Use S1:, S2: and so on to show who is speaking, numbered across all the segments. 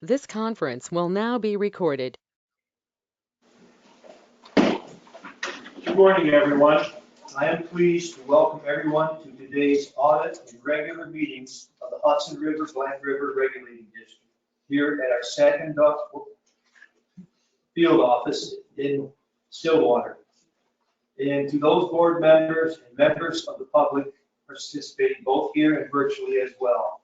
S1: This conference will now be recorded.
S2: Good morning, everyone. I am pleased to welcome everyone to today's audit and regular meetings of the Hudson River Blank River Regulating District here at our second field office in Stillwater. And to those board members and members of the public participating both here and virtually as well.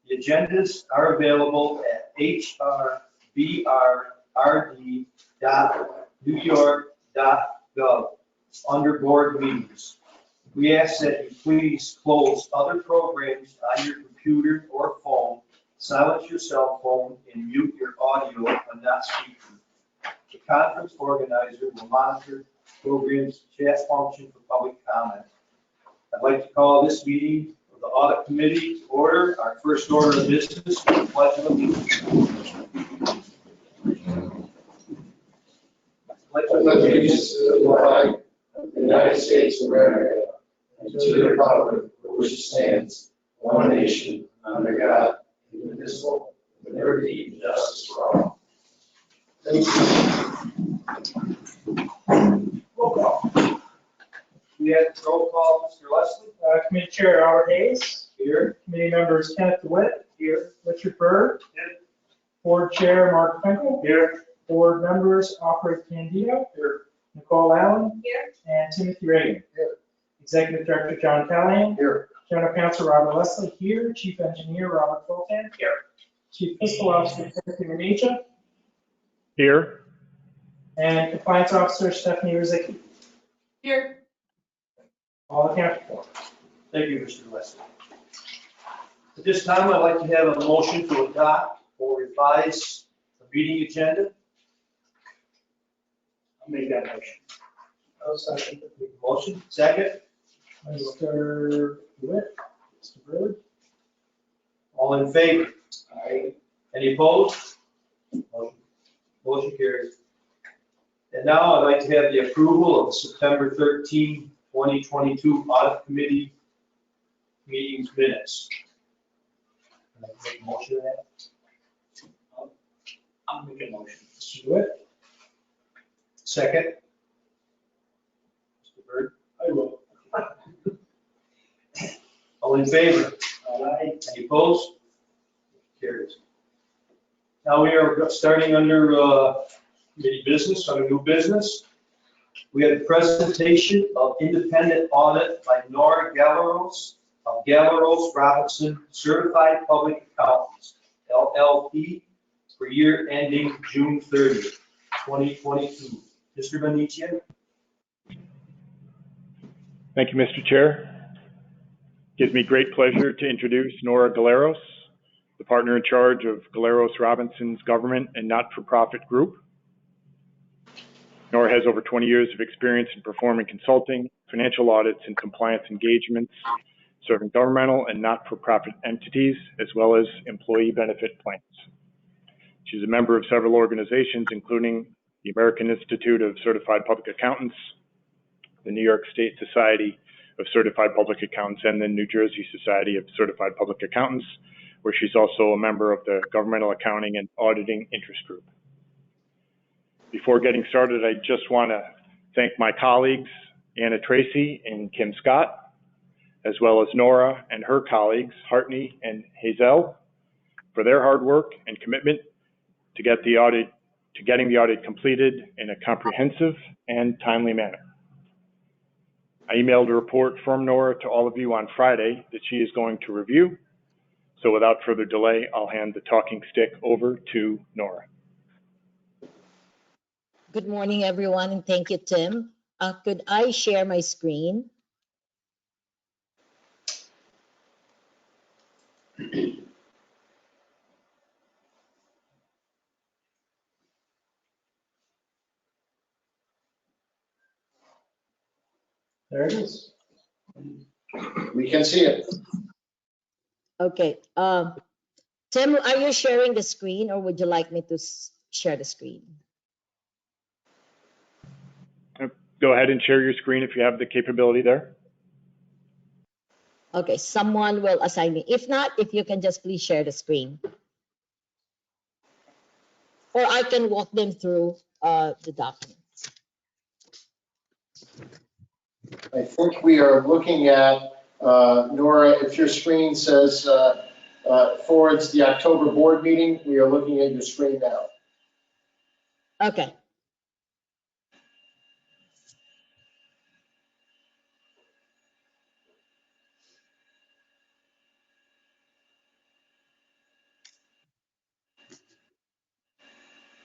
S2: The agendas are available at hrbrd.newyork.gov under board meetings. We ask that you please close other programs on your computer or phone, silence your cell phone, and mute your audio when not speaking. The conference organizer will monitor programs chat function for public comment. I'd like to call this meeting of the Audit Committee to order. Our first order of business is the Pledge of Allegiance.
S3: Pledge allegiance to the flag of the United States of America and to the republic for which it stands, one nation, under God, indivisible, with liberty and justice for all. Thank you.
S2: Roll call. We have roll call, Mr. Leslie.
S4: Committee Chair Albert Hayes.
S2: Here.
S4: Committee members Kenneth DeWitt. Here. Richard Byrd.
S2: Here.
S4: Board Chair Mark Finkel.
S2: Here.
S4: Board members Alfred Candido.
S2: Here.
S4: Nicole Allen.
S5: Here.
S4: And Timothy Reagan.
S2: Here.
S4: Executive Director John Callahan.
S2: Here.
S4: General Counsel Robert Leslie. Here. Chief Engineer Robert Fulton.
S2: Here.
S4: Chief Fiscal Officer Timothy Renacha.
S6: Here.
S4: And Compliance Officer Stephanie Rizicki.
S5: Here.
S4: All accounted for.
S2: Thank you, Mr. Leslie. At this time, I'd like to have a motion to adopt or revise the meeting agenda.
S4: I'll make that motion.
S2: I'll second. Motion, second.
S4: Mr. DeWitt. Mr. Byrd.
S2: All in favor?
S3: Aye.
S2: Any opposed? Motion carries. And now I'd like to have the approval of the September 13, 2022 Audit Committee meetings minutes. Can I make a motion of that?
S4: I'll make a motion. Mr. DeWitt.
S2: Second. Mr. Byrd?
S4: I will.
S2: All in favor?
S4: Aye.
S2: Any opposed? Carries. Now we are starting under committee business, under new business. We have the presentation of independent audit by Nora Galeros of Galeros Robinson Certified Public Accountants, LLP, for year ending June 30, 2022. Mr. Benicia?
S6: Thank you, Mr. Chair. Gives me great pleasure to introduce Nora Galeros, the partner in charge of Galeros Robinson's government and not-for-profit group. Nora has over 20 years of experience in performing consulting, financial audits, and compliance engagements, serving governmental and not-for-profit entities, as well as employee benefit plans. She's a member of several organizations, including the American Institute of Certified Public Accountants, the New York State Society of Certified Public Accountants, and the New Jersey Society of Certified Public Accountants, where she's also a member of the Governmental Accounting and Auditing Interest Group. Before getting started, I just want to thank my colleagues, Anna Tracy and Kim Scott, as well as Nora and her colleagues, Hartney and Hazel, for their hard work and commitment to getting the audit completed in a comprehensive and timely manner. I emailed a report from Nora to all of you on Friday that she is going to review. So without further delay, I'll hand the talking stick over to Nora.
S7: Good morning, everyone, and thank you, Tim. Could I share my screen?
S4: There it is.
S3: We can see it.
S7: Okay. Tim, are you sharing the screen, or would you like me to share the screen?
S6: Go ahead and share your screen if you have the capability there.
S7: Okay, someone will assign me. If not, if you can just please share the screen. or I can walk them through the document.
S3: I think we are looking at, Nora, if your screen says, forwards the October board meeting, we are looking at your screen now.
S7: Okay.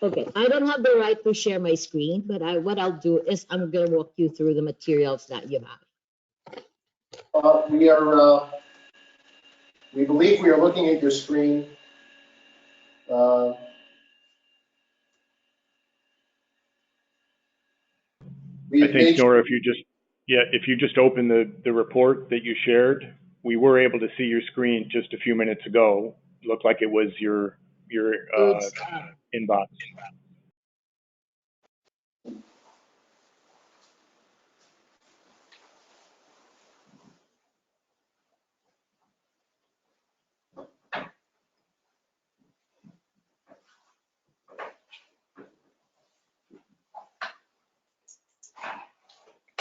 S7: Okay, I don't have the right to share my screen, but what I'll do is I'm going to walk you through the materials that you have.
S3: We believe we are looking at your screen.
S6: I think, Nora, if you just open the report that you shared, we were able to see your screen just a few minutes ago. It looked like it was your inbox.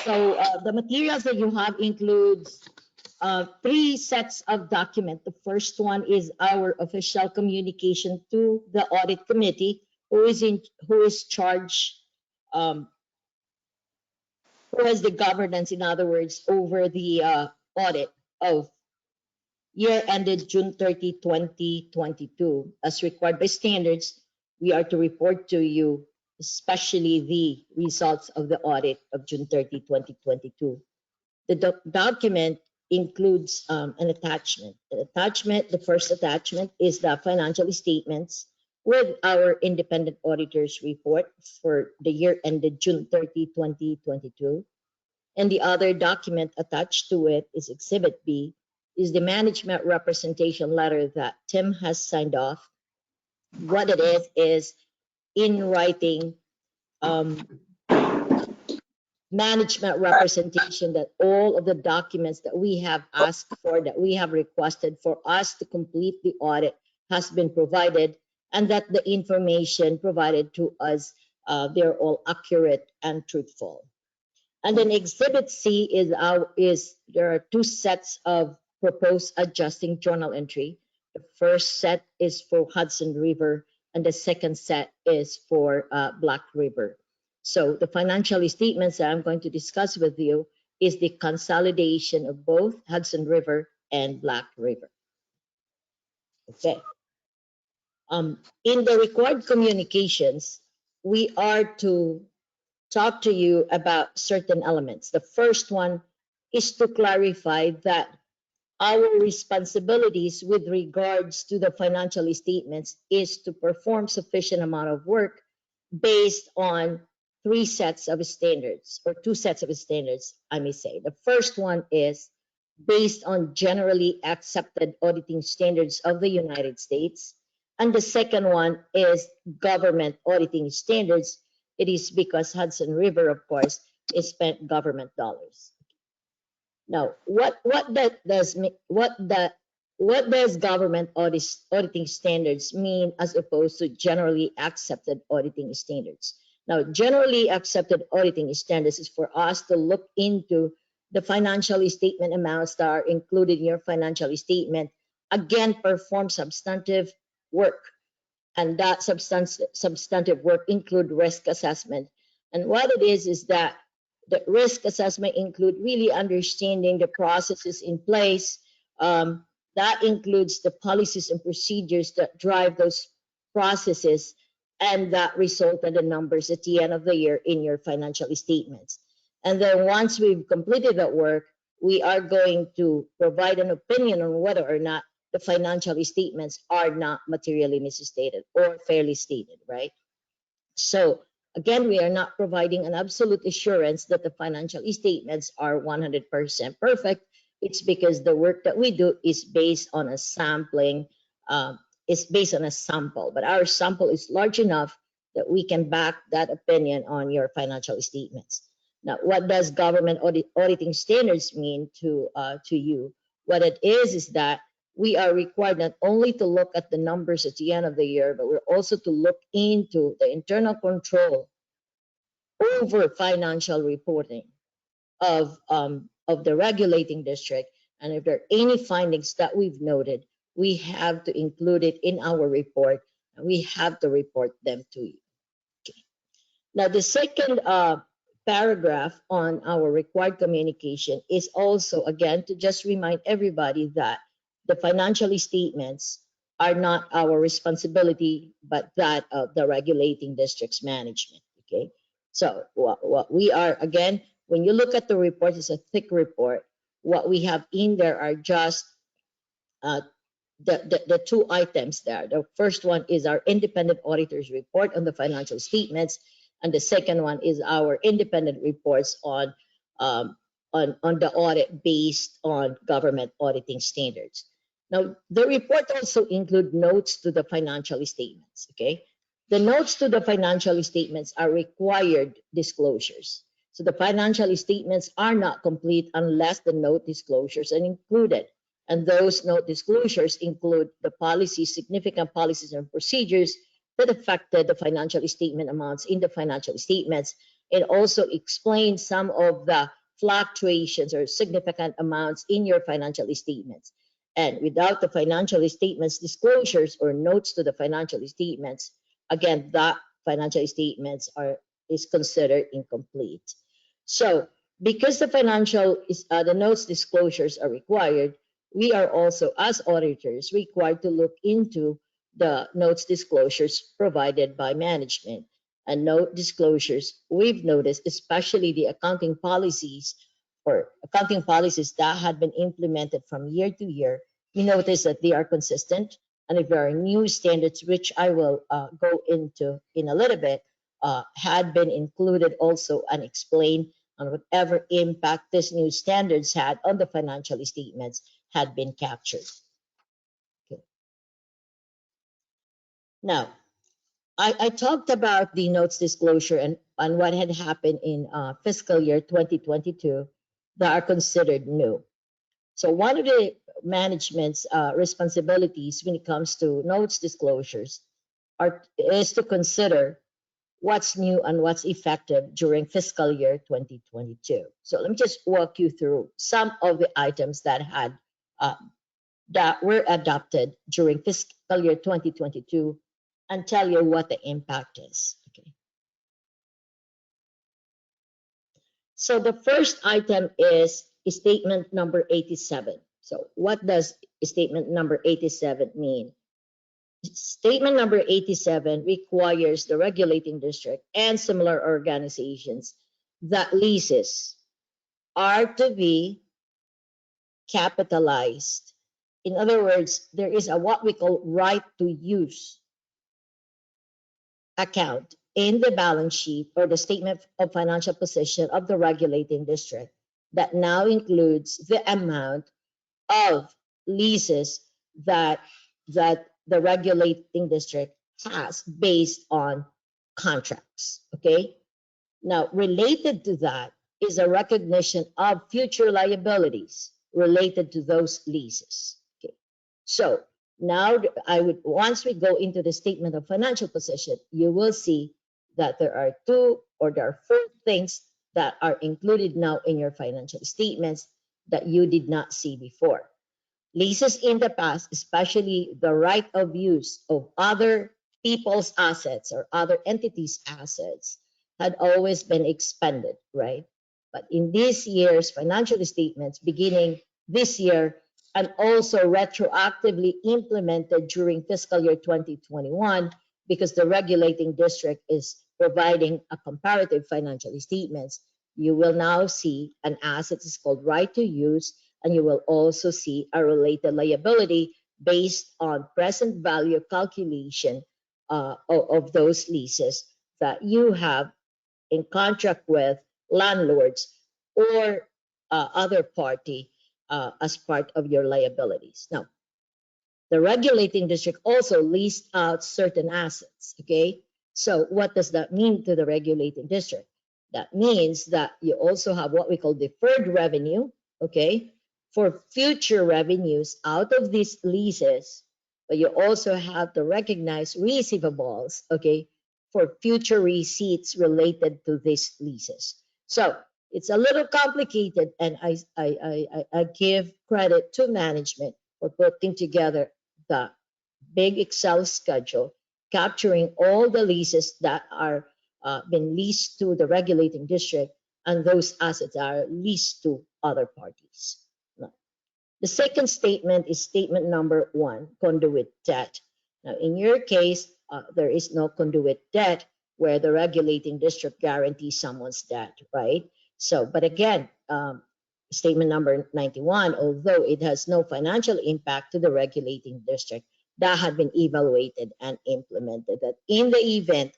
S7: So the materials that you have includes 3 sets of documents. The first one is our official communication to the audit committee, who is charged, who has the governance, in other words, over the audit of year ended June 30, 2022. As required by standards, we are to report to you, especially the results of the audit of June 30, 2022. The document includes an attachment. The first attachment is the financial statements with our independent auditor's report for the year ended June 30, 2022. And the other document attached to it is Exhibit B, is the management representation letter that Tim has signed off. What it is in writing, management representation that all of the documents that we have asked for, that we have requested for us to complete the audit, has been provided, and that the information provided to us, they're all accurate and truthful. And then Exhibit C is there are 2 sets of proposed adjusting journal entry. The first set is for Hudson River, and the second set is for Black River. So the financial statements that I'm going to discuss with you is the consolidation of both Hudson River and Black River. Okay. In the required communications, we are to talk to you about certain elements. The first one is to clarify that our responsibilities with regards to the financial statements is to perform sufficient amount of work based on 3 sets of standards, or 2 sets of standards, I may say. The first one is based on generally accepted auditing standards of the United States. And the second one is government auditing standards. It is because Hudson River, of course, is spent government dollars. Now, what does government auditing standards mean as opposed to generally accepted auditing standards? Now, generally accepted auditing standards is for us to look into the financial statement amounts that are included in your financial statement, again, perform substantive work. And that substantive work include risk assessment. And what it is that the risk assessment include really understanding the processes in place. That includes the policies and procedures that drive those processes, and that result in the numbers at the end of the year in your financial statements. And then once we've completed that work, we are going to provide an opinion on whether or not the financial statements are not materially misstated or fairly stated, right? So again, we are not providing an absolute assurance that the financial statements are 100% perfect. It's because the work that we do is based on a sampling, is based on a sample, but our sample is large enough that we can back that opinion on your financial statements. Now, what does government auditing standards mean to you? What it is that we are required not only to look at the numbers at the end of the year, but we're also to look into the internal control over financial reporting of the regulating district. And if there are any findings that we've noted, we have to include it in our report, and we have to report them to you. Okay. Now, the second paragraph on our required communication is also, again, to just remind everybody that the financial statements are not our responsibility, but that of the regulating district's management. Okay. So what we are, again, when you look at the report, it's a thick report. What we have in there are just the two items there. The first one is our independent auditor's report on the financial statements, and the second one is our independent reports on the audit based on government auditing standards. Now, the report also include notes to the financial statements. Okay, the notes to the financial statements are required disclosures. So the financial statements are not complete unless the note disclosures are included. And those note disclosures include the policies, significant policies and procedures that affected the financial statement amounts in the financial statements. It also explains some of the fluctuations or significant amounts in your financial statements. And without the financial statements disclosures or notes to the financial statements, again, that financial statements is considered incomplete. So because the notes disclosures are required, we are also, as auditors, required to look into the notes disclosures provided by management. And note disclosures, we've noticed, especially the accounting policies that had been implemented from year to year, we notice that they are consistent. And if there are new standards, which I will go into in a little bit, had been included also and explained on whatever impact these new standards had on the financial statements had been captured. Okay. Now, I talked about the notes disclosure and what had happened in fiscal year 2022 that are considered new. So one of the management's responsibilities when it comes to notes disclosures is to consider what's new and what's effective during fiscal year 2022. So let me just walk you through some of the items that were adopted during fiscal year 2022 and tell you what the impact is. Okay. So the first item is statement number 87. So what does statement number 87 mean? Statement number 87 requires the regulating district and similar organizations that leases are to be capitalized. In other words, there is what we call right to use account in the balance sheet or the statement of financial position of the regulating district that now includes the amount of leases that the regulating district has based on contracts. Okay. Now, related to that is a recognition of future liabilities related to those leases. Okay. So now once we go into the statement of financial position, you will see that there are four things that are included now in your financial statements that you did not see before. Leases in the past, especially the right of use of other people's assets or other entities' assets, had always been expended, right? But in this year's financial statements, beginning this year, and also retroactively implemented during fiscal year 2021, because the regulating district is providing a comparative financial statements, you will now see an asset is called right to use, and you will also see a related liability based on present value calculation of those leases that you have in contract with landlords or other party as part of your liabilities. Now, the regulating district also leased out certain assets, okay? So what does that mean to the regulating district? That means that you also have what we call deferred revenue, okay, for future revenues out of these leases, but you also have to recognize receivables, okay, for future receipts related to these leases. So it's a little complicated, and I give credit to management for putting together the big Excel schedule, capturing all the leases that are been leased to the regulating district and those assets are leased to other parties. Now, the second statement is statement number 1, conduit debt. Now, in your case, there is no conduit debt where the regulating district guarantees someone's debt, right? So, but again, statement number 91, although it has no financial impact to the regulating district, that had been evaluated and implemented, that in the event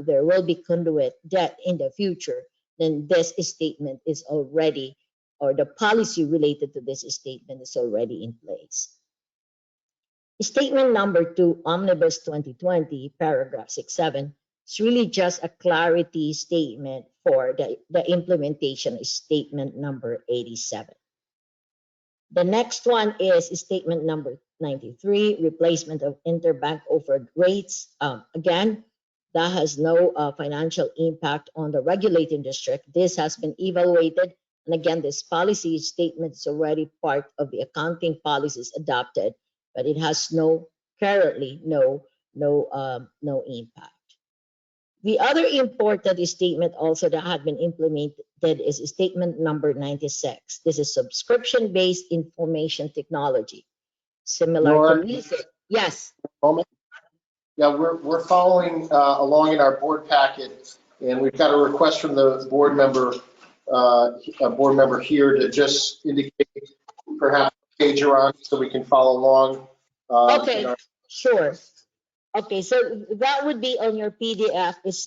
S7: there will be conduit debt in the future, then this statement is already, or the policy related to this statement is already in place. Statement number 2, Omnibus 2020, paragraph 67, it's really just a clarity statement for the implementation of statement number 87. The next one is statement number 93, replacement of interbank offered rates. Again, that has no financial impact on the regulating district. This has been evaluated. And again, this policy statement is already part of the accounting policies adopted, but it has currently no impact. The other important statement also that had been implemented is statement number 96. This is subscription-based information technology, similar
S3: Nora?
S7: to leasing. Yes.
S3: Moment. Yeah, we're following along in our board packet, and we've got a request from the board member, a board member here to just indicate perhaps the page you're on so we can follow along.
S7: Okay, sure. Okay, so that would be on your PDF. It's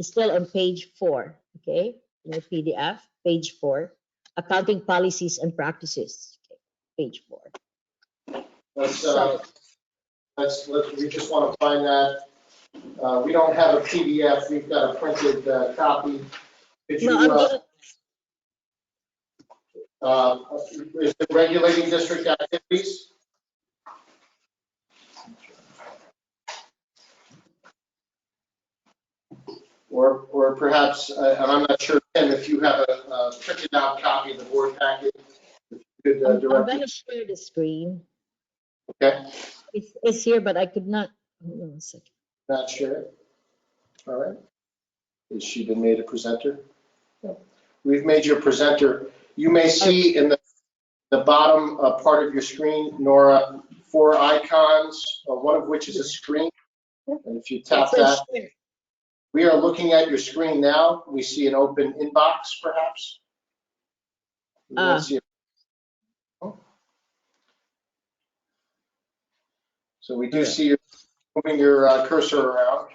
S7: still on page 4. Okay, in your PDF, page 4, accounting policies and practices. Okay, page 4.
S3: We just want to find that. We don't have a PDF. We've got a printed copy. Could you, is it regulating district activities? Or perhaps, and I'm not sure, Tim, if you have a printed out copy of the board packet. If you could,
S7: I'm
S3: direct
S7: going to share the screen.
S3: Okay.
S7: It's here, but I could not. Hold on a second.
S3: Not sure. All right. Has she been made a presenter? No. We've made you a presenter. You may see in the bottom part of your screen, Nora, 4 icons, one of which is a screen. And if you tap that, we are looking at your screen now. We see an open inbox, perhaps. So we do see you moving your cursor around.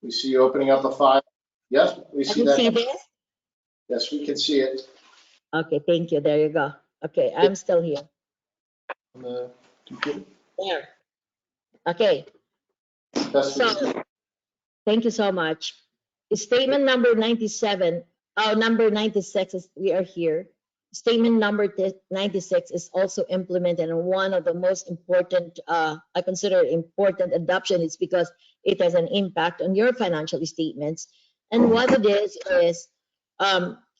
S3: We see you opening up a file. Yes, we see that.
S7: Can you see this?
S3: Yes, we can see it.
S7: Okay, thank you. There you go. Okay, I'm still here.
S3: On the computer.
S7: There. Okay. So, thank you so much. Statement number 97, number 96 is we are here. Statement number 96 is also implemented, and one of the most important, I consider important adoption is because it has an impact on your financial statements. And what it is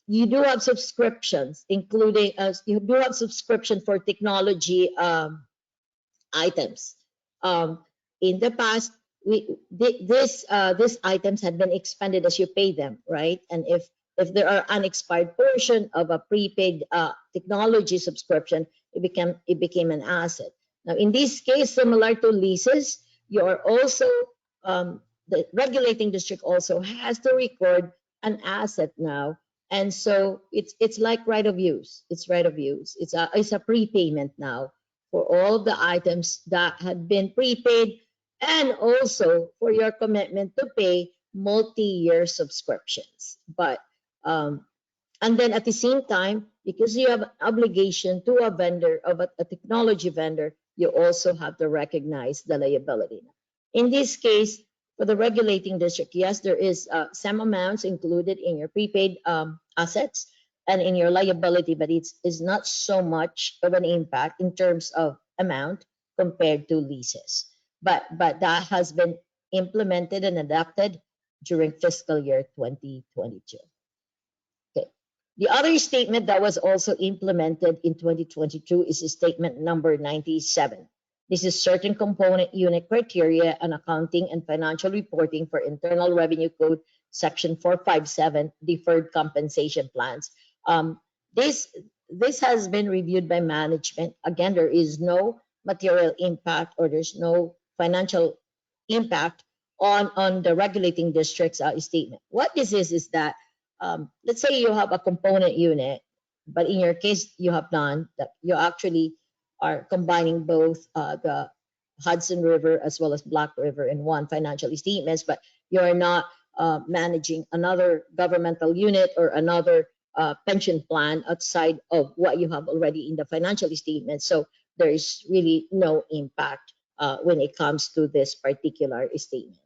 S7: you do have subscriptions, including you do have subscription for technology items. In the past, these items had been expended as you pay them, right? And if there are unexpired portion of a prepaid technology subscription, it became an asset. Now, in this case, similar to leases, you are also the regulating district also has to record an asset now, and so it's like right of use. It's right of use. It's a prepayment now for all the items that had been prepaid, and also for your commitment to pay multi-year subscriptions. But and then at the same time, because you have an obligation to a vendor of a technology vendor, you also have to recognize the liability. In this case, for the regulating district, yes, there is some amounts included in your prepaid assets, and in your liability, but it's not so much of an impact in terms of amount compared to leases. But that has been implemented and adapted during fiscal year 2022. Okay. The other statement that was also implemented in 2022 is statement number 97. This is certain component unit criteria and accounting and financial reporting for Internal Revenue Code Section 457 deferred compensation plans. This has been reviewed by management. Again, there is no material impact or there's no financial impact on the regulating district's statement. What this is that let's say you have a component unit, but in your case you have none, that you actually are combining both the Hudson River as well as Black River in one financial statements, but you are not managing another governmental unit or another pension plan outside of what you have already in the financial statement. So there is really no impact when it comes to this particular statement.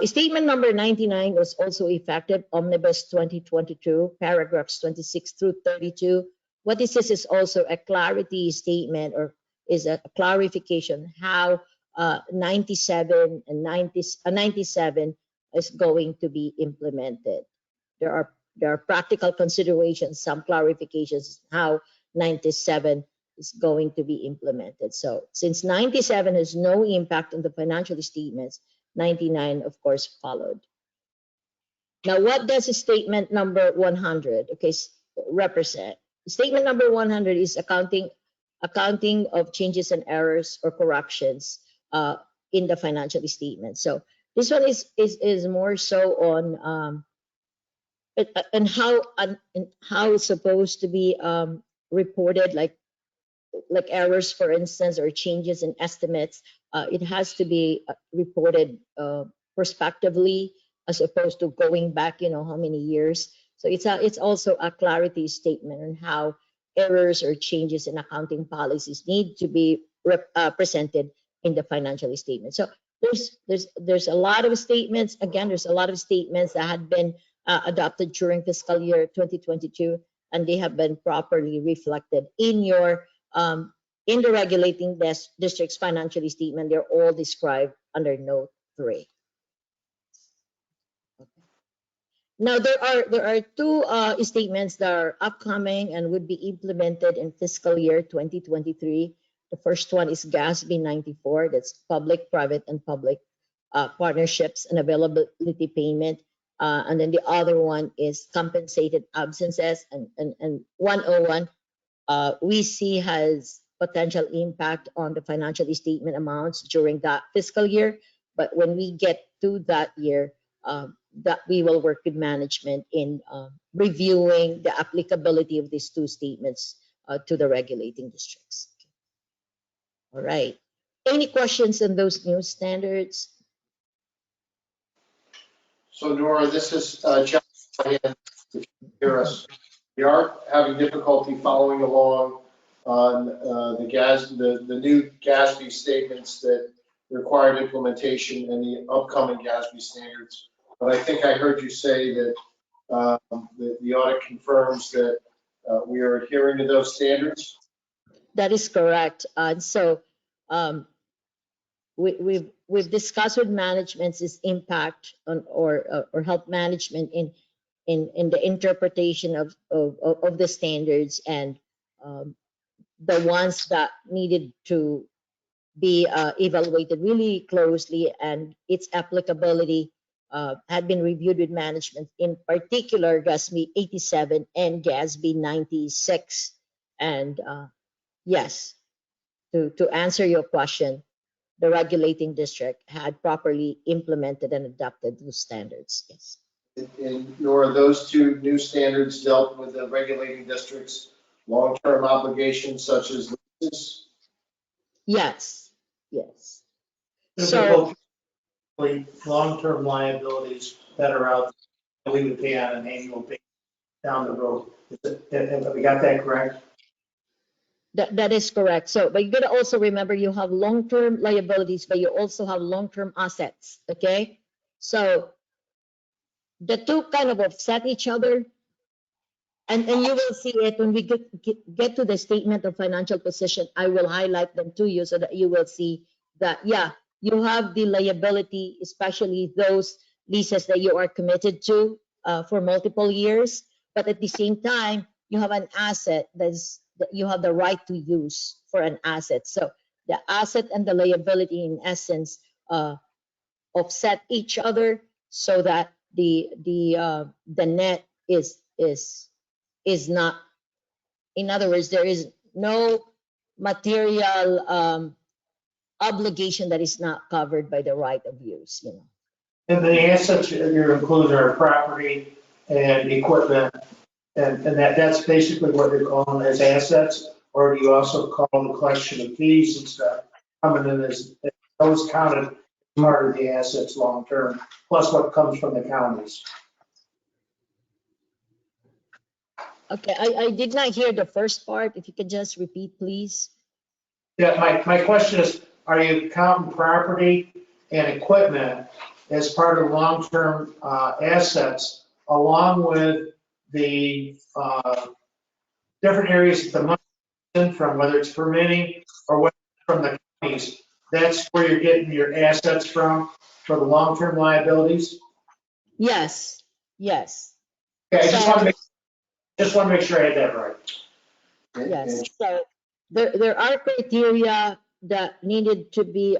S7: Statement number 99 was also effective, Omnibus 2022, paragraphs 26 through 32. What this is also a clarity statement, or is a clarification how 97 and 97 is going to be implemented. There are practical considerations, some clarifications how 97 is going to be implemented. So since 97 has no impact on the financial statements, 99 of course followed. Now what does statement number 100 represent? Statement number 100 is accounting of changes and errors or corrections in the financial statement. So this one is more so on how it's supposed to be reported, like errors, for instance, or changes in estimates. It has to be reported prospectively as opposed to going back, how many years. So it's also a clarity statement on how errors or changes in accounting policies need to be presented in the financial statement. So there's a lot of statements. Again, there's a lot of statements that had been adopted during fiscal year 2022, and they have been properly reflected in your in the regulating district's financial statement. They're all described under note 3. Now there are two statements that are upcoming and would be implemented in fiscal year 2023. The first one is GASB 94, that's public, private, and public partnerships and availability payment. And then the other one is compensated absences, and 101 we see has potential impact on the financial statement amounts during that fiscal year. But when we get to that year, that we will work with management in reviewing the applicability of these two statements to the regulating districts. All right. Any questions on those new standards?
S3: So Nora, this is John. If you hear us, we are having difficulty following along on the new GASB statements that required implementation and the upcoming GASB standards. But I think I heard you say that the audit confirms that we are adhering to those standards.
S7: That is correct. And so we've discussed with management's impact on or help management in the interpretation of the standards, and the ones that needed to be evaluated really closely and its applicability had been reviewed with management, in particular GASB 87 and GASB 96. And yes, to answer your question, the regulating district had properly implemented and adopted those standards. Yes.
S3: And Nora, those two new standards dealt with the regulating district's long-term obligations such as leases?
S7: Yes, yes.
S4: So long-term liabilities that are out that we would pay on an annual basis down the road. Have we got that correct?
S7: That is correct. So, but you gotta also remember you have long-term liabilities, but you also have long-term assets. Okay, so the two kind of offset each other. And you will see it when we get to the statement of financial position. I will highlight them to you so that you will see that, yeah, you have the liability, especially those leases that you are committed to for multiple years. But at the same time, you have an asset that you have the right to use for an asset. So the asset and the liability, in essence, offset each other so that the net is not, in other words, there is no material obligation that is not covered by the right of use, you know.
S4: And the assets you're including are property and equipment, and that's basically what you're calling as assets? Or do you also call the collection of fees and stuff coming in as, those counted part of the assets long-term, plus what comes from the counties?
S7: Okay, I did not hear the first part. If you could just repeat, please.
S4: Yeah, my question is, are you counting property and equipment as part of long-term assets, along with the different areas that the money is in from, whether it's permitting or whether it's from the counties? That's where you're getting your assets from for the long-term liabilities?
S7: Yes, yes,
S4: Okay, I
S7: so
S4: just want to make sure I had that right.
S7: yes, so there are criteria that needed to be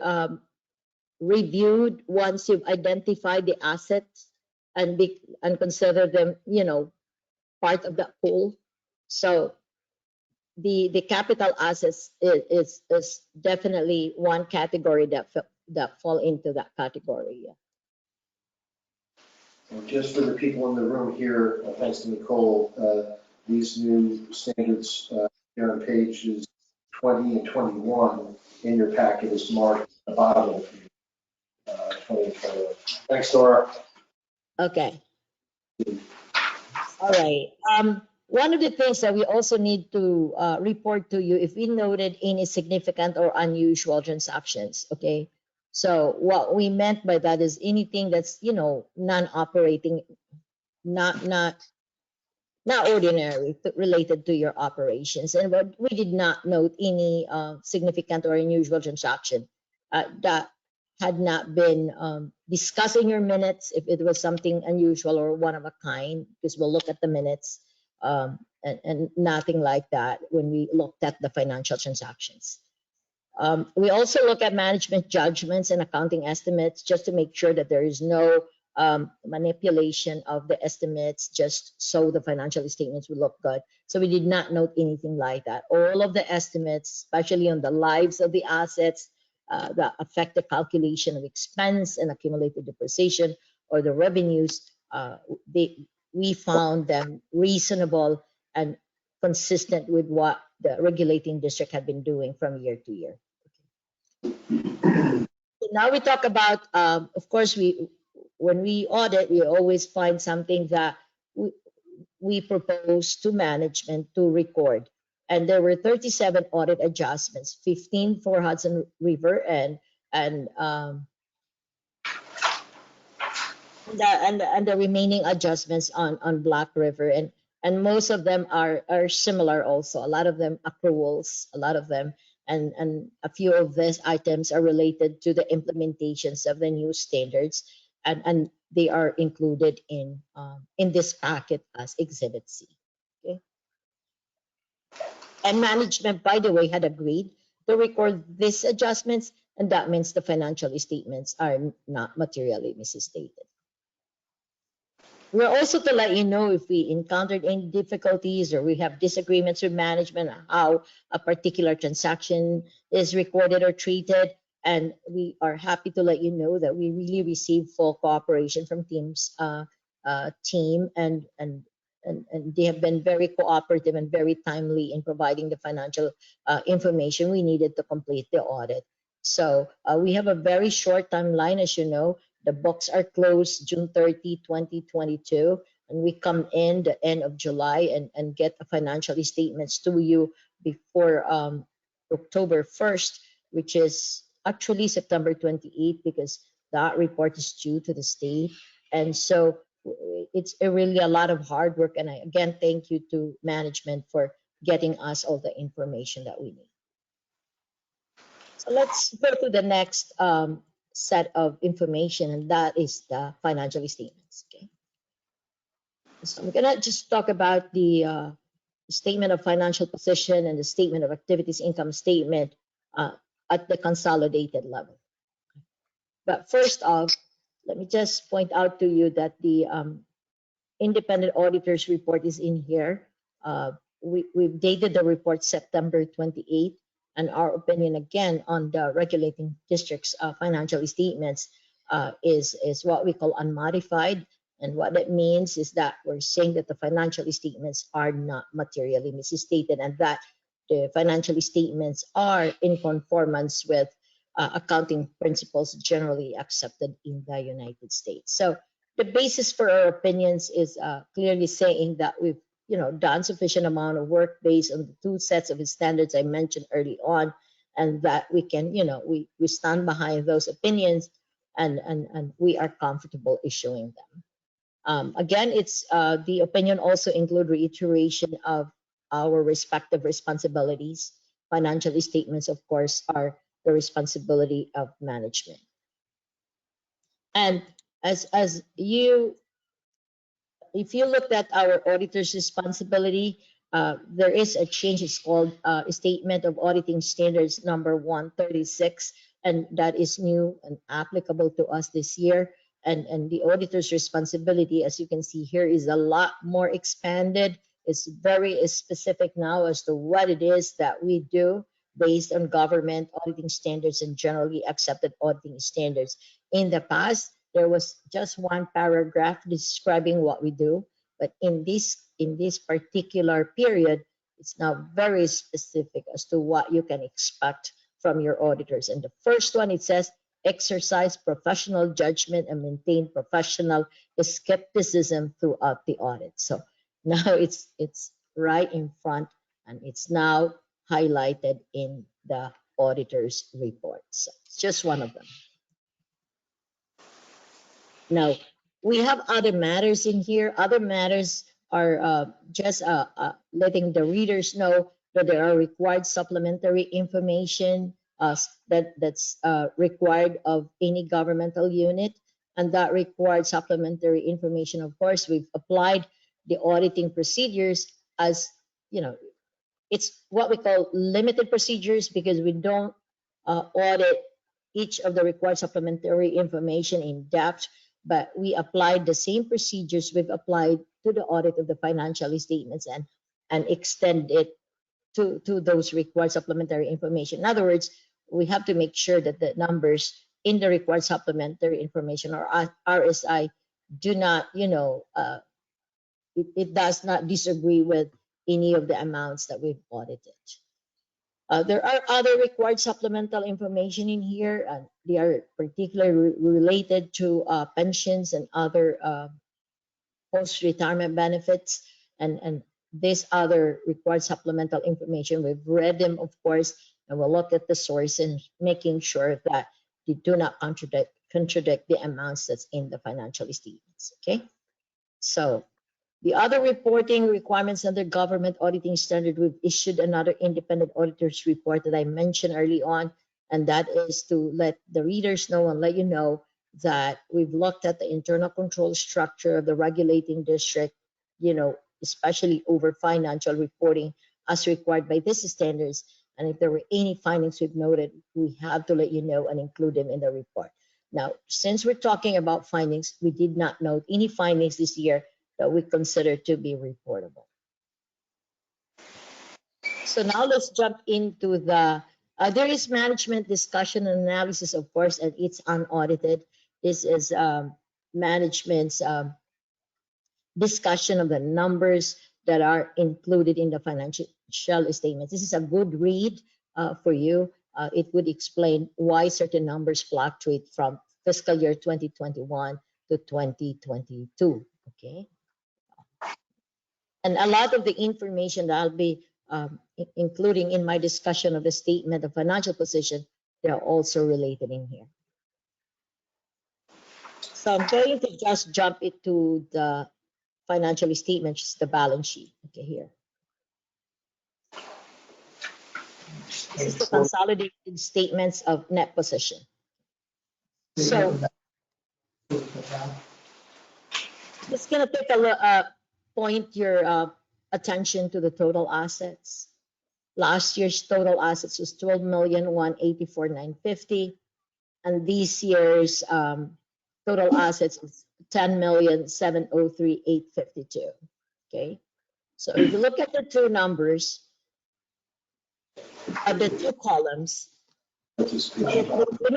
S7: reviewed once you've identified the assets and consider them, you know, part of the pool. So the capital assets is definitely one category that fall into that category. Yeah.
S3: And just for the people in the room here, thanks to Nicole, these new standards here on pages 20 and 21 in your packet is marked at the bottom of 20 and 21. Thanks, Dora.
S7: Okay. All right. One of the things that we also need to report to you if we noted any significant or unusual transactions. Okay. So what we meant by that is anything that's, you know, non-operating, not ordinary, related to your operations. And we did not note any significant or unusual transaction that had not been discussed in your minutes. If it was something unusual or one of a kind, because we'll look at the minutes, and nothing like that when we looked at the financial transactions. We also look at management judgments and accounting estimates just to make sure that there is no manipulation of the estimates just so the financial statements will look good. So we did not note anything like that. All of the estimates, especially on the lives of the assets that affect the calculation of expense and accumulated depreciation or the revenues, we found them reasonable and consistent with what the regulating district had been doing from year to year. Now we talk about, of course, when we audit, we always find something that we propose to management to record. And there were 37 audit adjustments, 15 for Hudson River and the remaining adjustments on Black River. And most of them are similar also. A lot of them accruals, a lot of them. And a few of these items are related to the implementations of the new standards, and they are included in this packet as Exhibit C. Okay. And management, by the way, had agreed to record these adjustments, and that means the financial statements are not materially misstated. We're also to let you know if we encountered any difficulties or we have disagreements with management on how a particular transaction is recorded or treated. And we are happy to let you know that we really receive full cooperation from teams, team, and they have been very cooperative and very timely in providing the financial information we needed to complete the audit. So we have a very short timeline, as you know. The books are closed June 30, 2022, and we come in the end of July and get the financial statements to you before October 1st, which is actually September 28th, because that report is due to the state. And so it's really a lot of hard work. And I again thank you to management for getting us all the information that we need. So let's go to the next set of information, and that is the financial statements. Okay. So I'm gonna just talk about the statement of financial position and the statement of activities income statement at the consolidated level. But first off, let me just point out to you that the independent auditor's report is in here. We've dated the report September 28th, and our opinion again on the regulating district's financial statements is what we call unmodified. And what that means is that we're saying that the financial statements are not materially misstated, and that the financial statements are in conformance with accounting principles generally accepted in the United States. So the basis for our opinions is clearly saying that we've done sufficient amount of work based on the two sets of standards I mentioned early on, and that we can we stand behind those opinions, and we are comfortable issuing them. Again, it's the opinion also include reiteration of our respective responsibilities. Financial statements, of course, are the responsibility of management. And as you, if you looked at our auditor's responsibility, there is a change. It's called Statement of Auditing Standards number 136, and that is new and applicable to us this year. And the auditor's responsibility, as you can see here, is a lot more expanded. It's very specific now as to what it is that we do based on government auditing standards and generally accepted auditing standards. In the past, there was just one paragraph describing what we do, but in this particular period, it's now very specific as to what you can expect from your auditors. And the first one, it says, exercise professional judgment and maintain professional skepticism throughout the audit. So now it's right in front, and it's now highlighted in the auditor's report. So it's just one of them. Now, we have other matters in here. Other matters are just letting the readers know that there are required supplementary information that's required of any governmental unit. And that required supplementary information, of course, we've applied the auditing procedures as, it's what we call limited procedures, because we don't audit each of the required supplementary information in depth, but we applied the same procedures we've applied to the audit of the financial statements and extend it to those required supplementary information. In other words, we have to make sure that the numbers in the required supplementary information or RSI do not, it does not disagree with any of the amounts that we've audited. There are other required supplemental information in here, and they are particularly related to pensions and other post-retirement benefits, and these other required supplemental information. We've read them, of course, and we'll look at the source and making sure that they do not contradict the amounts that's in the financial statements. Okay, so the other reporting requirements under government auditing standard, we've issued another independent auditor's report that I mentioned early on, and that is to let the readers know and let you know that we've looked at the internal control structure of the regulating district, especially over financial reporting as required by these standards. And if there were any findings we've noted, we have to let you know and include them in the report. Now, since we're talking about findings, we did not note any findings this year that we consider to be reportable. So now let's jump into the, there is management discussion and analysis, of course, and it's unaudited. This is management's discussion of the numbers that are included in the financial statements. This is a good read for you. It would explain why certain numbers fluctuate from fiscal year 2021 to 2022, okay? And a lot of the information that I'll be including in my discussion of the statement of financial position, they're also related in here. So I'm going to just jump into the financial statement, which is the balance sheet. Okay, here. This is the consolidated statements of net position. So just gonna take point your attention to the total assets. Last year's total assets was 12,184,950, and this year's total assets is 10,703,852. Okay, so if you look at the two numbers, the two columns, let me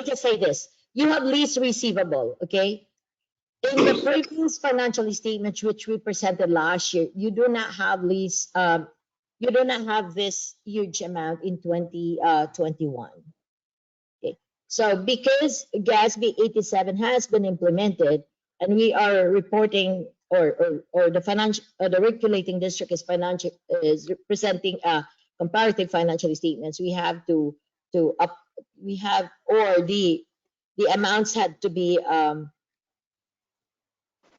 S7: just say this: you have lease receivable. Okay, in the previous financial statements which we presented last year, you do not have lease. You do not have this huge amount in 2021. Okay. So because GASB 87 has been implemented and we are reporting or the financial the regulating district is presenting comparative financial statements, we have to we have or the amounts had to be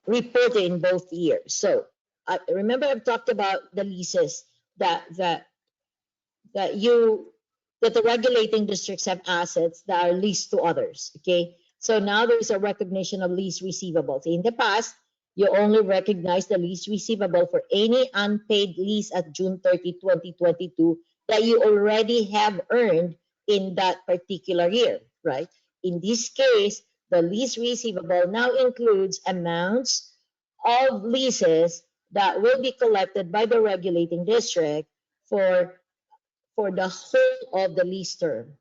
S7: reported in both years. So I remember I've talked about the leases that the regulating districts have assets that are leased to others. Okay, so now there's a recognition of lease receivables. In the past, you only recognize the lease receivable for any unpaid lease at June 30, 2022 that you already have earned in that particular year, right? In this case, the lease receivable now includes amounts of leases that will be collected by the regulating district for the whole of the lease term.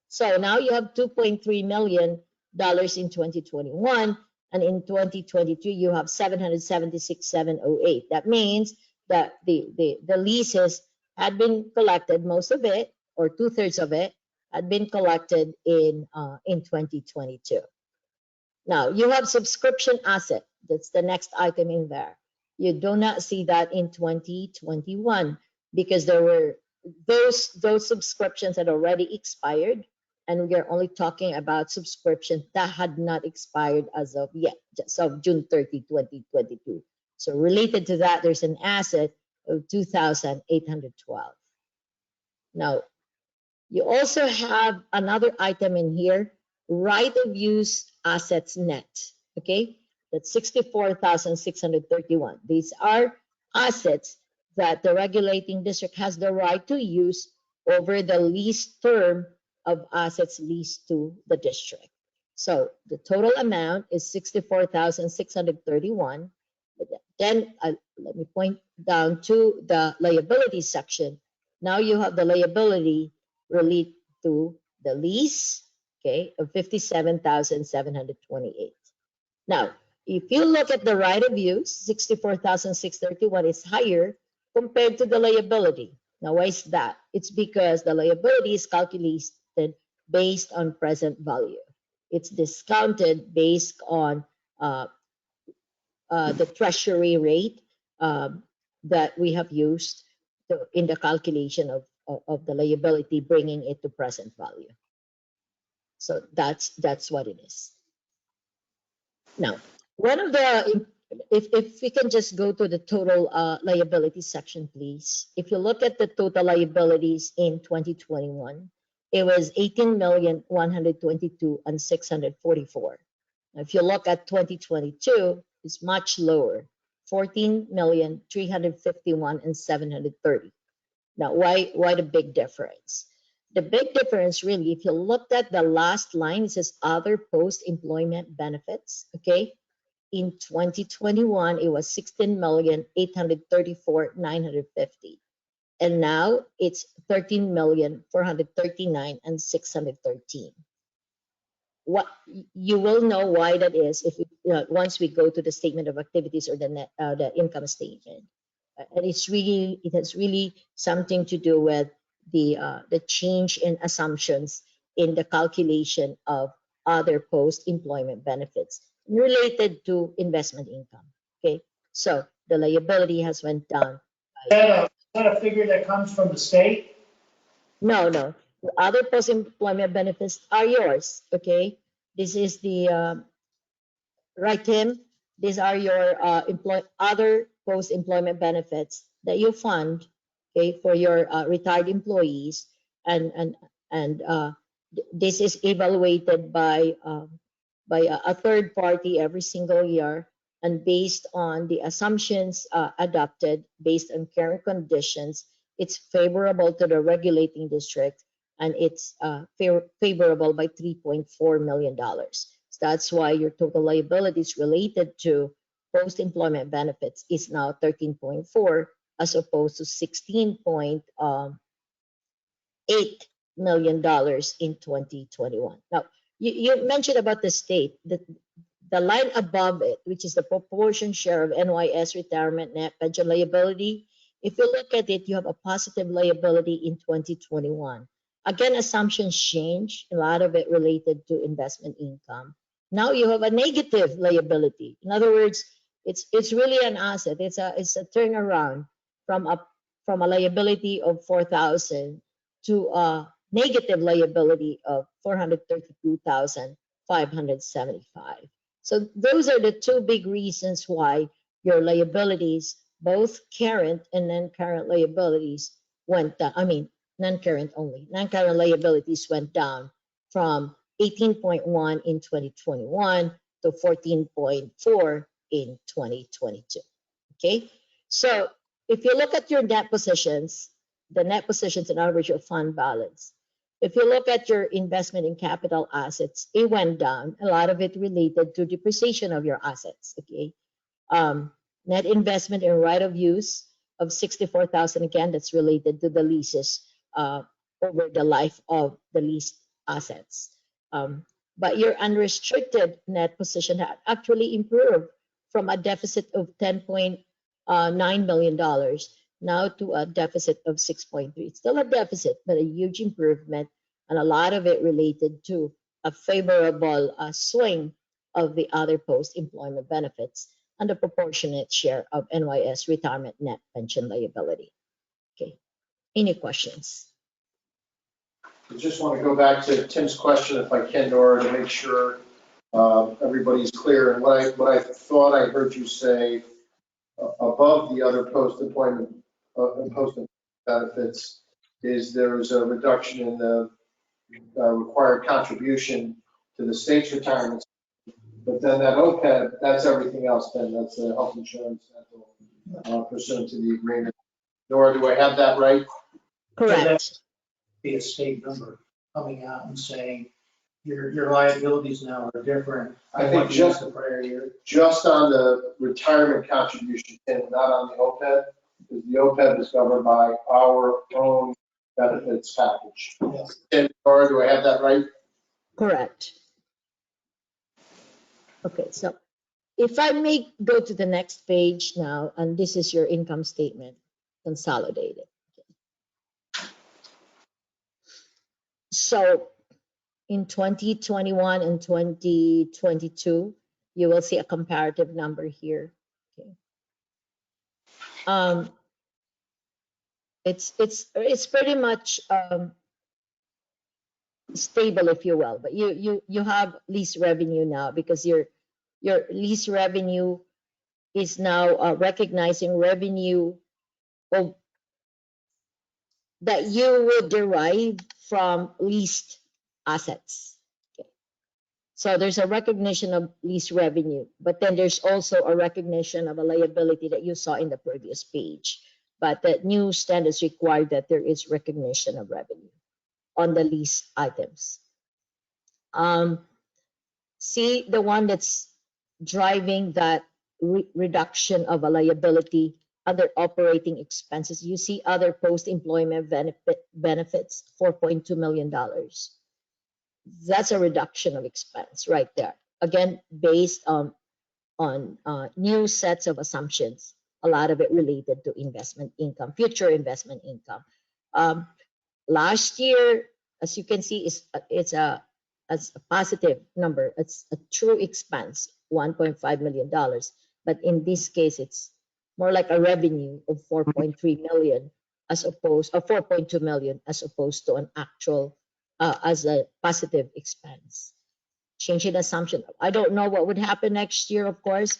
S7: So now you have $2.3 million in 2021, and in 2022 you have 776,708. That means that the leases had been collected, most of it or 2/3 of it had been collected in 2022. Now you have subscription asset. That's the next item in there. You do not see that in 2021 because there were those subscriptions had already expired, and we are only talking about subscriptions that had not expired as of yet, just of June 30, 2022. So related to that, there's an asset of 2,812. Now, you also have another item in here, right of use assets net. Okay, that's 64,631. These are assets that the regulating district has the right to use over the lease term of assets leased to the district. So the total amount is 64,631. Then let me point down to the liability section. Now you have the liability relate to the lease, okay, of 57,728. Now, if you look at the right of use, 64,631 is higher compared to the liability. Now, why is that? It's because the liability is calculated based on present value. It's discounted based on the treasury rate that we have used in the calculation of the liability, bringing it to present value. So that's what it is. Now, one of the, if we can just go to the total liability section, please. If you look at the total liabilities in 2021, it was 18,122,644. Now, if you look at 2022, it's much lower, 14,351,730. Now, why the big difference? The big difference really, if you looked at the last line, it says other post-employment benefits, okay? In 2021, it was 16,834,950. And now it's 13,439,613. What you will know why that is if once we go to the statement of activities or the income statement. And it has really something to do with the change in assumptions in the calculation of other post-employment benefits related to investment income. Okay, so the liability has went down.
S4: Is that a figure that comes from the state?
S7: No. The other post-employment benefits are yours. Okay, this is the right, Tim? These are your other post-employment benefits that you fund, okay, for your retired employees, and this is evaluated by a third party every single year, and based on the assumptions adopted based on current conditions, it's favorable to the regulating district, and it's favorable by $3.4 million. So that's why your total liabilities related to post-employment benefits is now 13.4 as opposed to $16.8 million in 2021. Now, you mentioned about the state, the line above it, which is the proportion share of NYS retirement net pension liability. If you look at it, you have a positive liability in 2021. Again, assumptions change, a lot of it related to investment income. Now you have a negative liability. In other words, it's really an asset. It's a turnaround from a liability of 4,000 to a negative liability of 432,575. So those are the two big reasons why your liabilities, both current and non-current liabilities, went down. I mean, non-current only. Non-current liabilities went down from 18.1 in 2021 to 14.4 in 2022. Okay, so if you look at your net positions, the net positions in average your fund balance. If you look at your investment in capital assets, it went down. A lot of it related to depreciation of your assets. Okay, net investment in right of use of 64,000. Again, that's related to the leases over the life of the leased assets. But your unrestricted net position had actually improved from a deficit of $10.9 million now to a deficit of 6.3. It's still a deficit, but a huge improvement, and a lot of it related to a favorable swing of the other post-employment benefits and the proportionate share of NYS retirement net pension liability. Okay, any questions?
S3: I just want to go back to Tim's question, if I can, Nora, to make sure everybody's clear. And what I thought I heard you say above the other post-employment benefits is there is a reduction in the required contribution to the state's retirement. But then that OPEB, that's everything else then. That's the health insurance pursuant to the agreement. Nora, do I have that right?
S7: Correct.
S4: Be a state number coming out and saying your liabilities now are different.
S3: I think just
S4: the prior year.
S3: Just on the retirement contribution, Tim, not on the OPEB, because the OPEB is governed by our own benefits package.
S4: Yes.
S3: Tim, Nora, do I have that right?
S7: Correct. Okay, so if I may go to the next page now, and this is your income statement consolidated. So in 2021 and 2022, you will see a comparative number here. Okay. It's pretty much stable, if you will, but you have lease revenue now because your lease revenue is now recognizing revenue of that you will derive from leased assets. Okay. So there's a recognition of lease revenue, but then there's also a recognition of a liability that you saw in the previous page. But the new standards require that there is recognition of revenue on the lease items. See the one that's driving that reduction of a liability, other operating expenses. You see other post-employment benefits, $4.2 million. That's a reduction of expense right there. Again, based on new sets of assumptions, a lot of it related to investment income, future investment income. Last year, as you can see, it's a positive number. It's a true expense, $1.5 million. But in this case, it's more like a revenue of 4.3 million as opposed, or 4.2 million as opposed to an actual as a positive expense. change in assumption. I don't know what would happen next year, of course.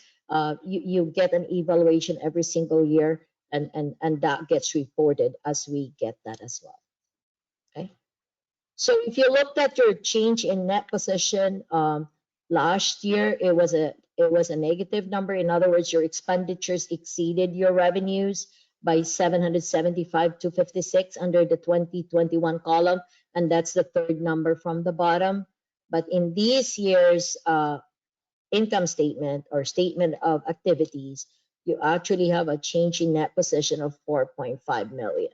S7: You get an evaluation every single year, and that gets reported as we get that as well. Okay. So if you looked at your change in net position, last year it was a negative number. In other words, your expenditures exceeded your revenues by 775,256 under the 2021 column, and that's the third number from the bottom. But in this year's income statement or statement of activities, you actually have a change in net position of 4.5 million.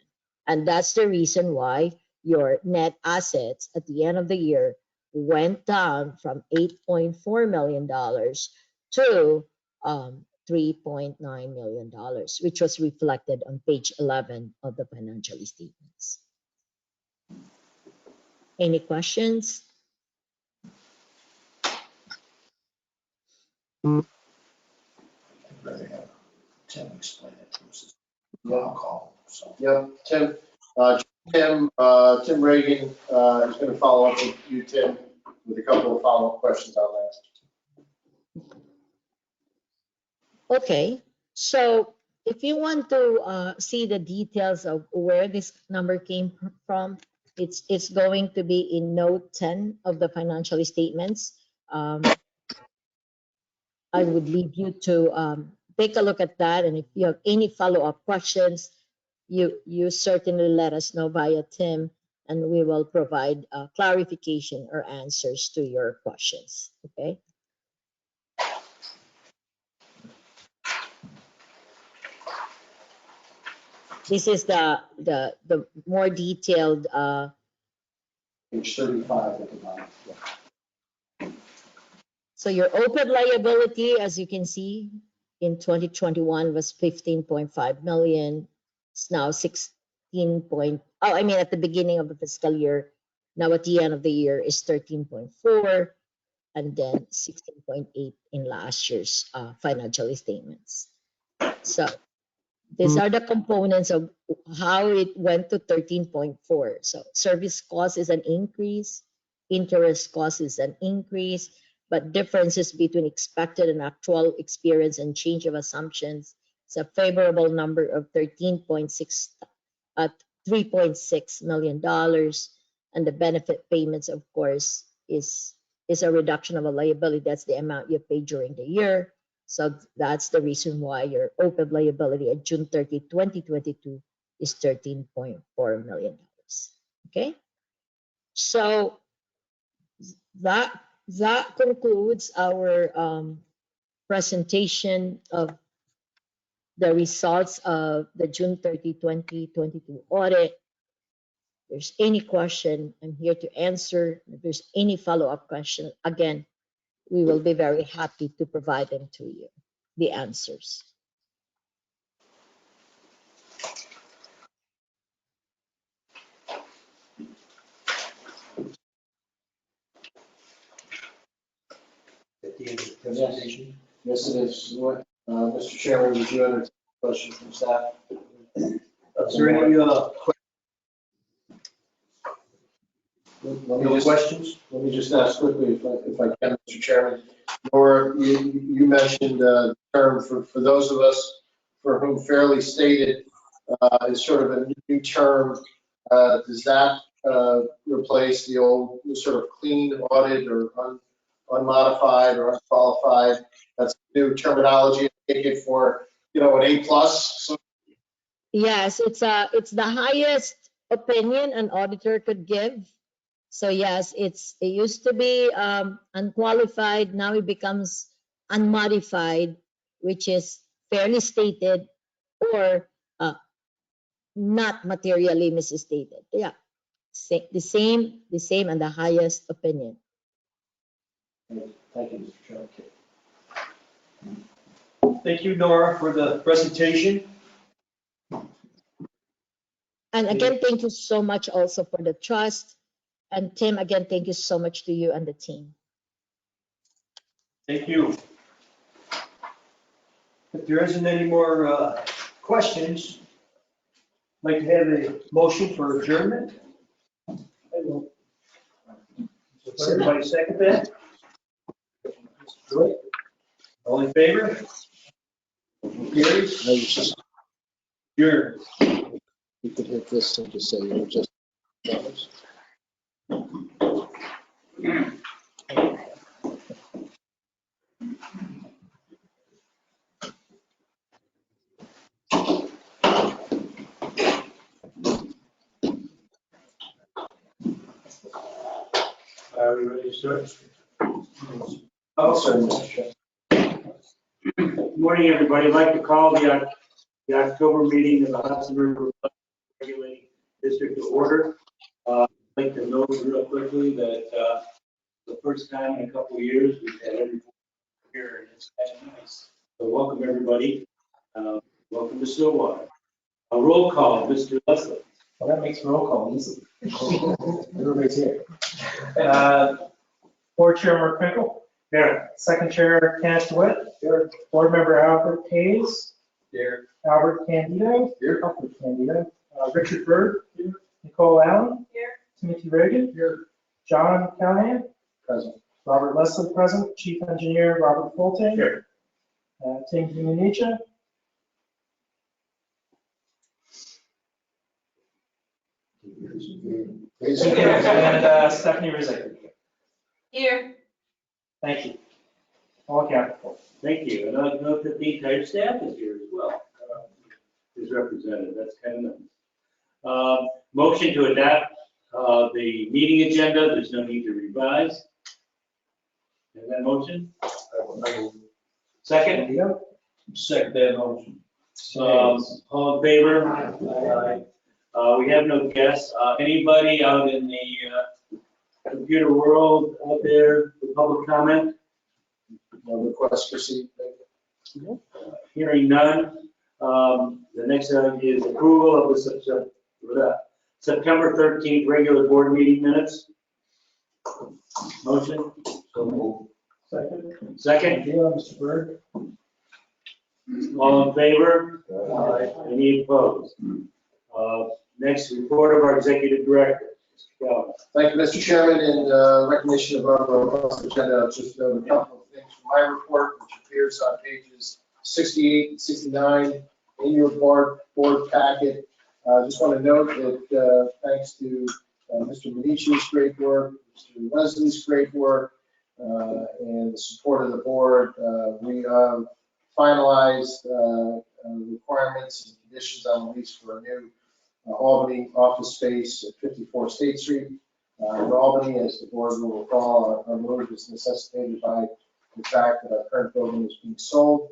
S7: And that's the reason why your net assets at the end of the year went down from $8.4 million to $3.9 million, which was reflected on page 11 of the financial statements. Any questions?
S4: I'd rather have Tim explain it to us.
S3: Yeah.
S4: I'll call, so.
S3: Yep, Tim Reagan is going to follow up with you, Tim, with a couple of follow-up questions on that.
S7: Okay, so if you want to see the details of where this number came from, it's going to be in note 10 of the financial statements. I would leave you to take a look at that, and if you have any follow-up questions, you certainly let us know via Tim, and we will provide clarification or answers to your questions. Okay. This is the more detailed.
S3: Page 35 at the bottom.
S7: So your open liability, as you can see, in 2021 was 15.5 million. It's now 16 point. Oh, I mean at the beginning of the fiscal year. Now at the end of the year is 13.4, and then 16.8 in last year's financial statements. So these are the components of how it went to 13.4. So service cost is an increase, interest cost is an increase, but differences between expected and actual experience and change of assumptions. It's a favorable number of 3.6 million dollars, and the benefit payments, of course, is a reduction of a liability. That's the amount you pay during the year. So that's the reason why your open liability at June 30, 2022 is $13.4 million. Okay, so that concludes our presentation of the results of the June 30, 2022 audit. If there's any question, I'm here to answer. If there's any follow-up question, again, we will be very happy to provide them to you, the answers.
S2: At the end of the presentation.
S3: Yes, it is. Mr. Chairman, would you entertain a question from staff?
S2: Is there any questions?
S3: Let me just ask quickly, if I can, Mr. Chairman. Nora, you mentioned the term for those of us for whom fairly stated is sort of a new term. Does that replace the old sort of clean audit or unmodified or unqualified? That's new terminology. I take it for an A+. So
S7: Yes, it's the highest opinion an auditor could give. So yes, it used to be unqualified. Now it becomes unmodified, which is fairly stated or not materially misstated. Yeah, the same, and the highest opinion.
S3: thank you, Mr. Chairman.
S2: Thank you, Nora, for the presentation.
S7: And again, thank you so much also for the trust. And Tim, again, thank you so much to you and the team.
S2: Thank you. If there isn't any more questions, I'd like to have a motion for adjournment. Everybody second that? All in favor? Carries.
S3: No, you just,
S2: Adjourned.
S3: you could hit this and just say you're just.
S2: Are we ready to start?
S5: Good morning, everybody. I'd like to call the October meeting of the Hudson River Regulating District to order. I'd like to note real quickly that the first time in a couple of years, we've had everybody here, and it's kind of nice. So welcome, everybody. Welcome to Stillwater. A roll call, Mr. Leslie.
S8: Well, that makes roll call easy.
S3: Everybody's here.
S8: Board Chair Mark Finkel.
S5: Here.
S8: Second Chair Kenneth DeWitt. Here. Board Member Albert Hayes.
S2: Here.
S8: Albert Candido.
S3: Here.
S8: Albert Candido. Richard Bird. Here. Nicole Allen. Here. Timothy Reagan. Here. John Callahan.
S3: Present.
S8: Robert Leslie present. Chief Engineer Robert Fulton.
S5: Here.
S8: Tim Municha. And Stephanie Rizek.
S9: Here.
S8: Thank you. All accounted for.
S5: Thank you. And I'd note that the entire staff is here as well, is represented. That's kind of nice. Motion to adapt the meeting agenda. There's no need to revise. Is that motion? Second?
S8: Candido.
S2: Second that motion.
S5: All in favor? Aye. We have no guests. Anybody out in the computer world out there for public comment?
S3: No request proceed.
S5: Hearing none. The next item is approval of the September 13th regular board meeting minutes. Motion?
S8: Second.
S5: Second?
S8: Candido, Mr. Bird.
S5: All in favor?
S3: Aye.
S5: Any opposed? Next, report of our executive director. Mr. Calvin.
S3: Thank you, Mr. Chairman. In recognition of our robust agenda, I'll just note a couple of things from my report, which appears on pages 68 and 69 in your board packet. Just want to note that thanks to Mr. Medici's great work, Mr. Leslie's great work, and the support of the board, we finalized requirements and conditions on the lease for a new Albany office space at 54 State Street. In Albany, as the board will recall, our move is necessitated by the fact that our current building is being sold.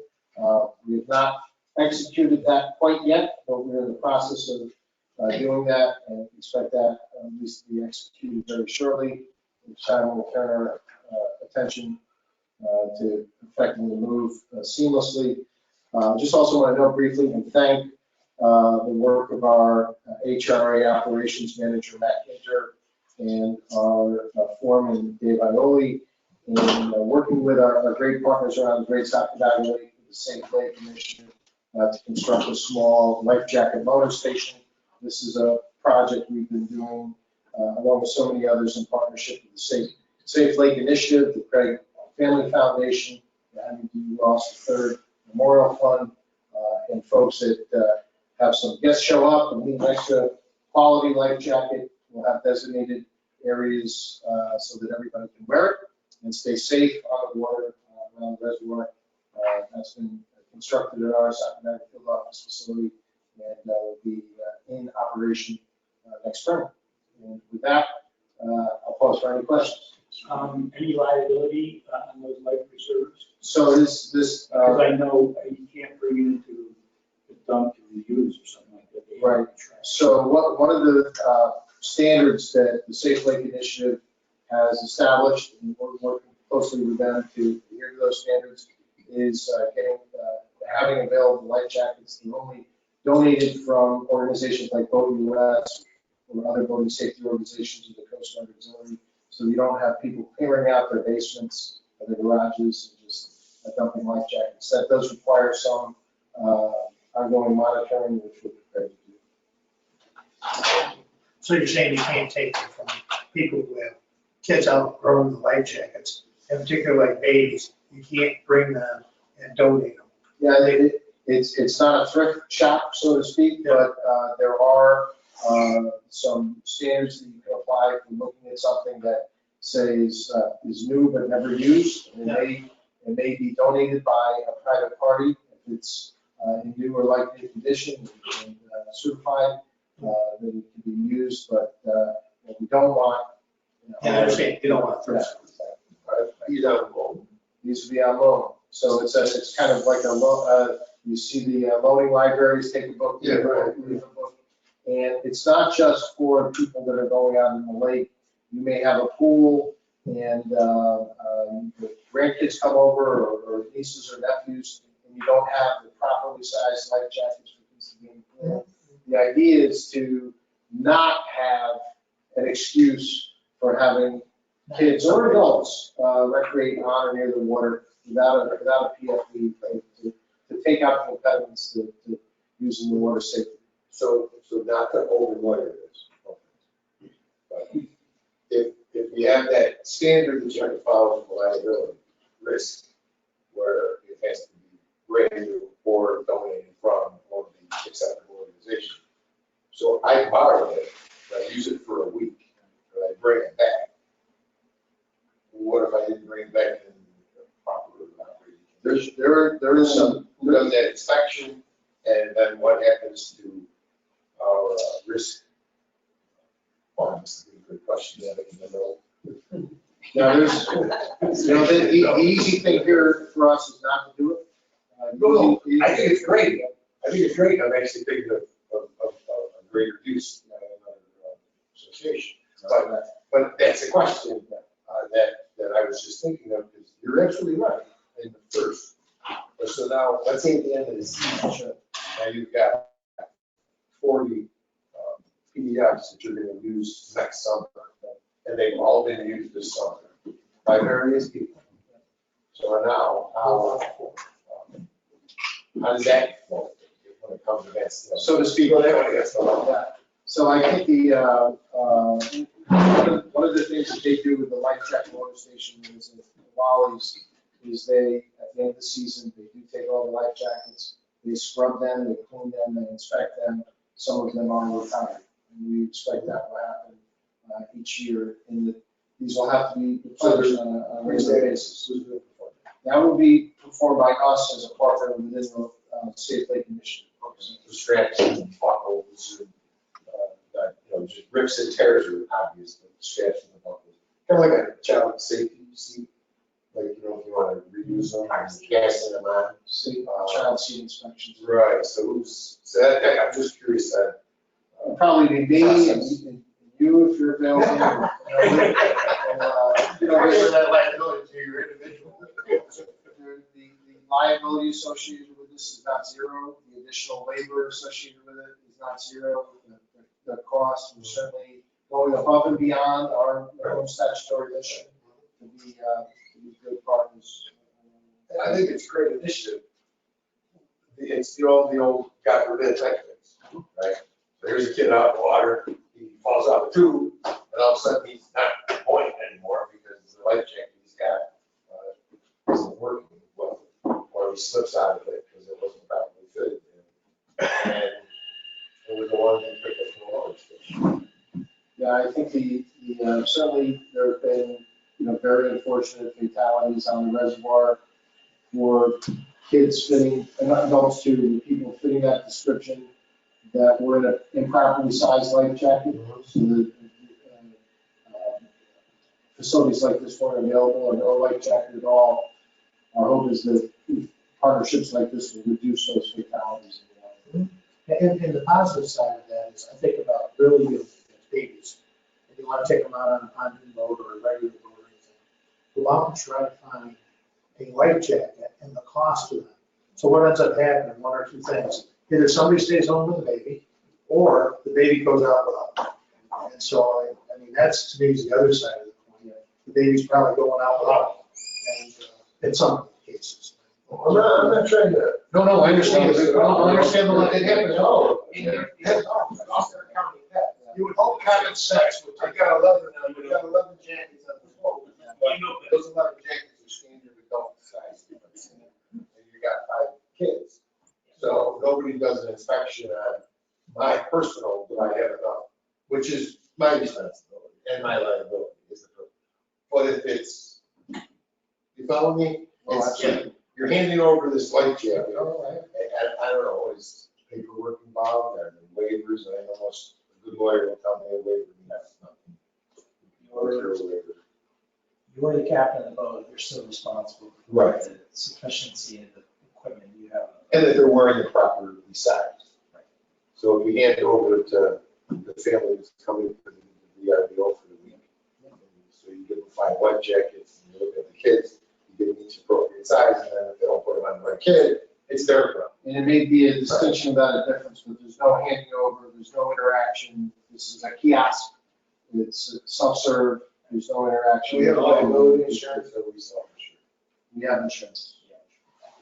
S3: We have not executed that quite yet, but we're in the process of doing that and expect that lease to be executed very shortly, which time we'll turn our attention to effecting the move seamlessly. Just also want to note briefly and thank the work of our HRA operations manager, Matt Hinter, and our foreman, Dave Ioli, in working with our great partners around the Great Stop Valley Lake, the Safe Lake Initiative, to construct a small life jacket motor station. This is a project we've been doing along with so many others in partnership with the Safe Lake Initiative, the Craig Family Foundation, the Henry D. Ross III Memorial Fund, and folks that have some guests show up and need an extra quality life jacket. We'll have designated areas so that everybody can wear it and stay safe on the water around the reservoir. That's been constructed at our Sacramento Field Office facility and will be in operation next spring. And with that, I'll pause for any questions.
S5: Any liability on those life reserves?
S3: So this
S5: Because I know you can't bring it into the dump to reuse or something like that.
S3: Right. So one of the standards that the Safe Lake Initiative has established, and we're working closely with them to adhere to those standards, is having available life jackets. They're only donated from organizations like Boat US or other boating safety organizations in the Coast Guard Auxiliary. So you don't have people clearing out their basements or their garages and just dumping life jackets. That does require some ongoing monitoring, which we're prepared to do.
S4: So you're saying you can't take them from people who have kids out growing the life jackets, in particular like babies. you can't bring them and donate them.
S3: Yeah, it's not a thrift shop, so to speak, but there are some standards that you can apply if you're looking at something that says is new but never used. And it may be donated by a private party if it's in new or like new condition and certified that it can be used, but what we don't want.
S4: And I understand, you don't want thrift.
S3: These are on loan. These would be on loan. So it's kind of like a loan. You see the loaning libraries, take a book, leave a book. And it's not just for people that are going out in the lake. You may have a pool and the grandkids come over or nieces or nephews, and you don't have the properly sized life jackets for kids to be in the pool. The idea is to not have an excuse for having kids or adults recreate on or near the water without a PFD, right? To take out the impediments to using the water safely.
S9: So not to overlay this. But if you have that standard that you have to follow for liability risk, where it has to be ready or donated from one of the acceptable organizations. So I borrow it, I use it for a week, and I bring it back. What if I didn't bring it back in the proper operating?
S3: There is some.
S9: Who does that inspection, and then what happens to our risk funds? Good question.
S3: Now, the easy thing here for us is not to do it.
S9: No, I think it's great. I think it's great. I'm actually thinking of a greater use association. But that's a question that I was just thinking of, because you're absolutely right in the first. So now, let's say at the end of the season, now you've got 40 PDFs that you're going to use next summer, and they've all been used this summer by various people. So now, how does that flow when it comes to that?
S3: So to speak. So I think one of the things that they do with the life check motor station is the Wallies is they, at the end of the season, they do take all the life jackets, they scrub them, they clean them, they inspect them. Some of them are retired. And we expect that will happen each year. And these will have to be replenished on a regular basis. That will be performed by us as a partner within the Safe Lake Initiative.
S9: The straps and buckles, and just rips and tears are obvious, but the straps and the buckles. Kind of like a child safety seat. Like, if you want to reuse them, casting them on.
S3: Child seat inspections.
S9: Right, so I'm just curious that.
S3: It'll probably be me and you if you're available.
S9: There's that liability to your individual.
S3: The liability associated with this is not zero. The additional labor associated with it is not zero. The cost, we're certainly going above and beyond our own statutory mission to be good partners.
S9: I think it's a great initiative. It's the old God forbid type things, right? There's a kid out in the water, he falls out the tube, and all of a sudden he's not buoyant anymore because the life jacket he's got isn't working well, or he slips out of it because it wasn't properly fitted. And it was the one that picked up from the water station.
S3: Yeah, I think certainly there have been very unfortunate fatalities on the reservoir for kids fitting, and not adults too, people fitting that description that were in an improperly sized life jacket. So the facilities like this weren't available or no life jacket at all. Our hope is that partnerships like this will reduce those fatalities.
S4: And the positive side of that is I think about really young babies. If you want to take them out on a pontoon boat or a regular boat or anything, go out and try to find a life jacket and the cost of them. So what ends up happening, one or two things. Either somebody stays home with the baby or the baby goes out without them. And so, I mean, that's to me is the other side of the coin. The baby's probably going out without them, and in some cases.
S9: I'm not trying to.
S4: No, I understand. I understand the
S9: It happens all over.
S4: You would hope common sense would
S9: I
S4: take.
S9: got 11 now, you got 11 jackets on the floor. Those 11 jackets are standard adult size difference. And you got 5 kids. So nobody does an inspection on my personal, do I have enough, which is my responsibility and my liability is the person. But if it's, you follow me? It's, you're handing over this light jack, you know, and I don't know, is paperwork involved, and waivers, and I know most, a good lawyer will tell me a waiver means nothing.
S8: You're the captain of the boat, you're still responsible for
S9: Right.
S8: the sufficiency of the equipment you have.
S9: And that they're wearing the proper size. So if we hand it over to the family that's coming for the VRBO for the week, so you give them 5 white jackets, and you look at the kids, you give them each appropriate size, and then if they don't put them on the right kid, it's their problem.
S4: And it may be a distinction without a difference, but there's no handing over, there's no interaction. This is a kiosk. It's self-serve, there's no interaction.
S9: We have liability insurance, or we self-insure?
S4: We have insurance.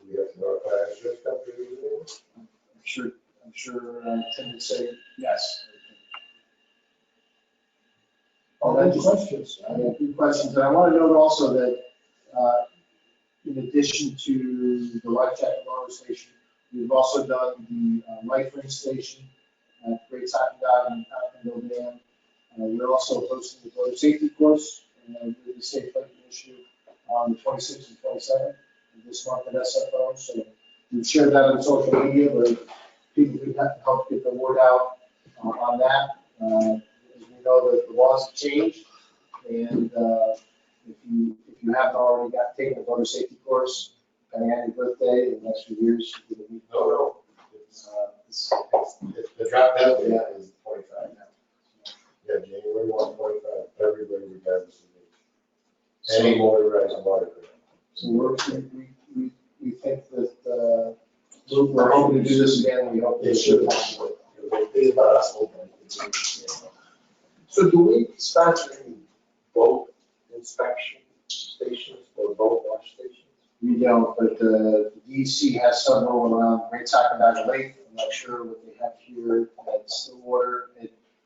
S9: We have to notify our insurance company.
S4: I'm sure Tim would say yes.
S8: All good questions.
S4: I have good questions. And I want to note also that in addition to the life jacket motor station, we've also done the life ring station at Great Sackendog and Continental Dam. We're also hosting the motor safety course with the Safe Lake Initiative on the 26th and 27th of this month at SFO. So we've shared that on social media, but people can help get the word out on that. As we know that the laws have changed, and if you haven't already taken a motor safety course, depending on your birthday in the next few years, you can meet.
S9: No. It's the drop dead date is 25 now. Yeah, January 1, 25, everybody regardless of age. Any motorized water.
S4: So we think that we're hoping to do this again. We hope
S9: It should. It's about us open. So do we sponsor any boat inspection stations or boat wash stations?
S4: We don't, but the DEC has several around Great Sackendog Lake. I'm not sure what they have here at Stillwater.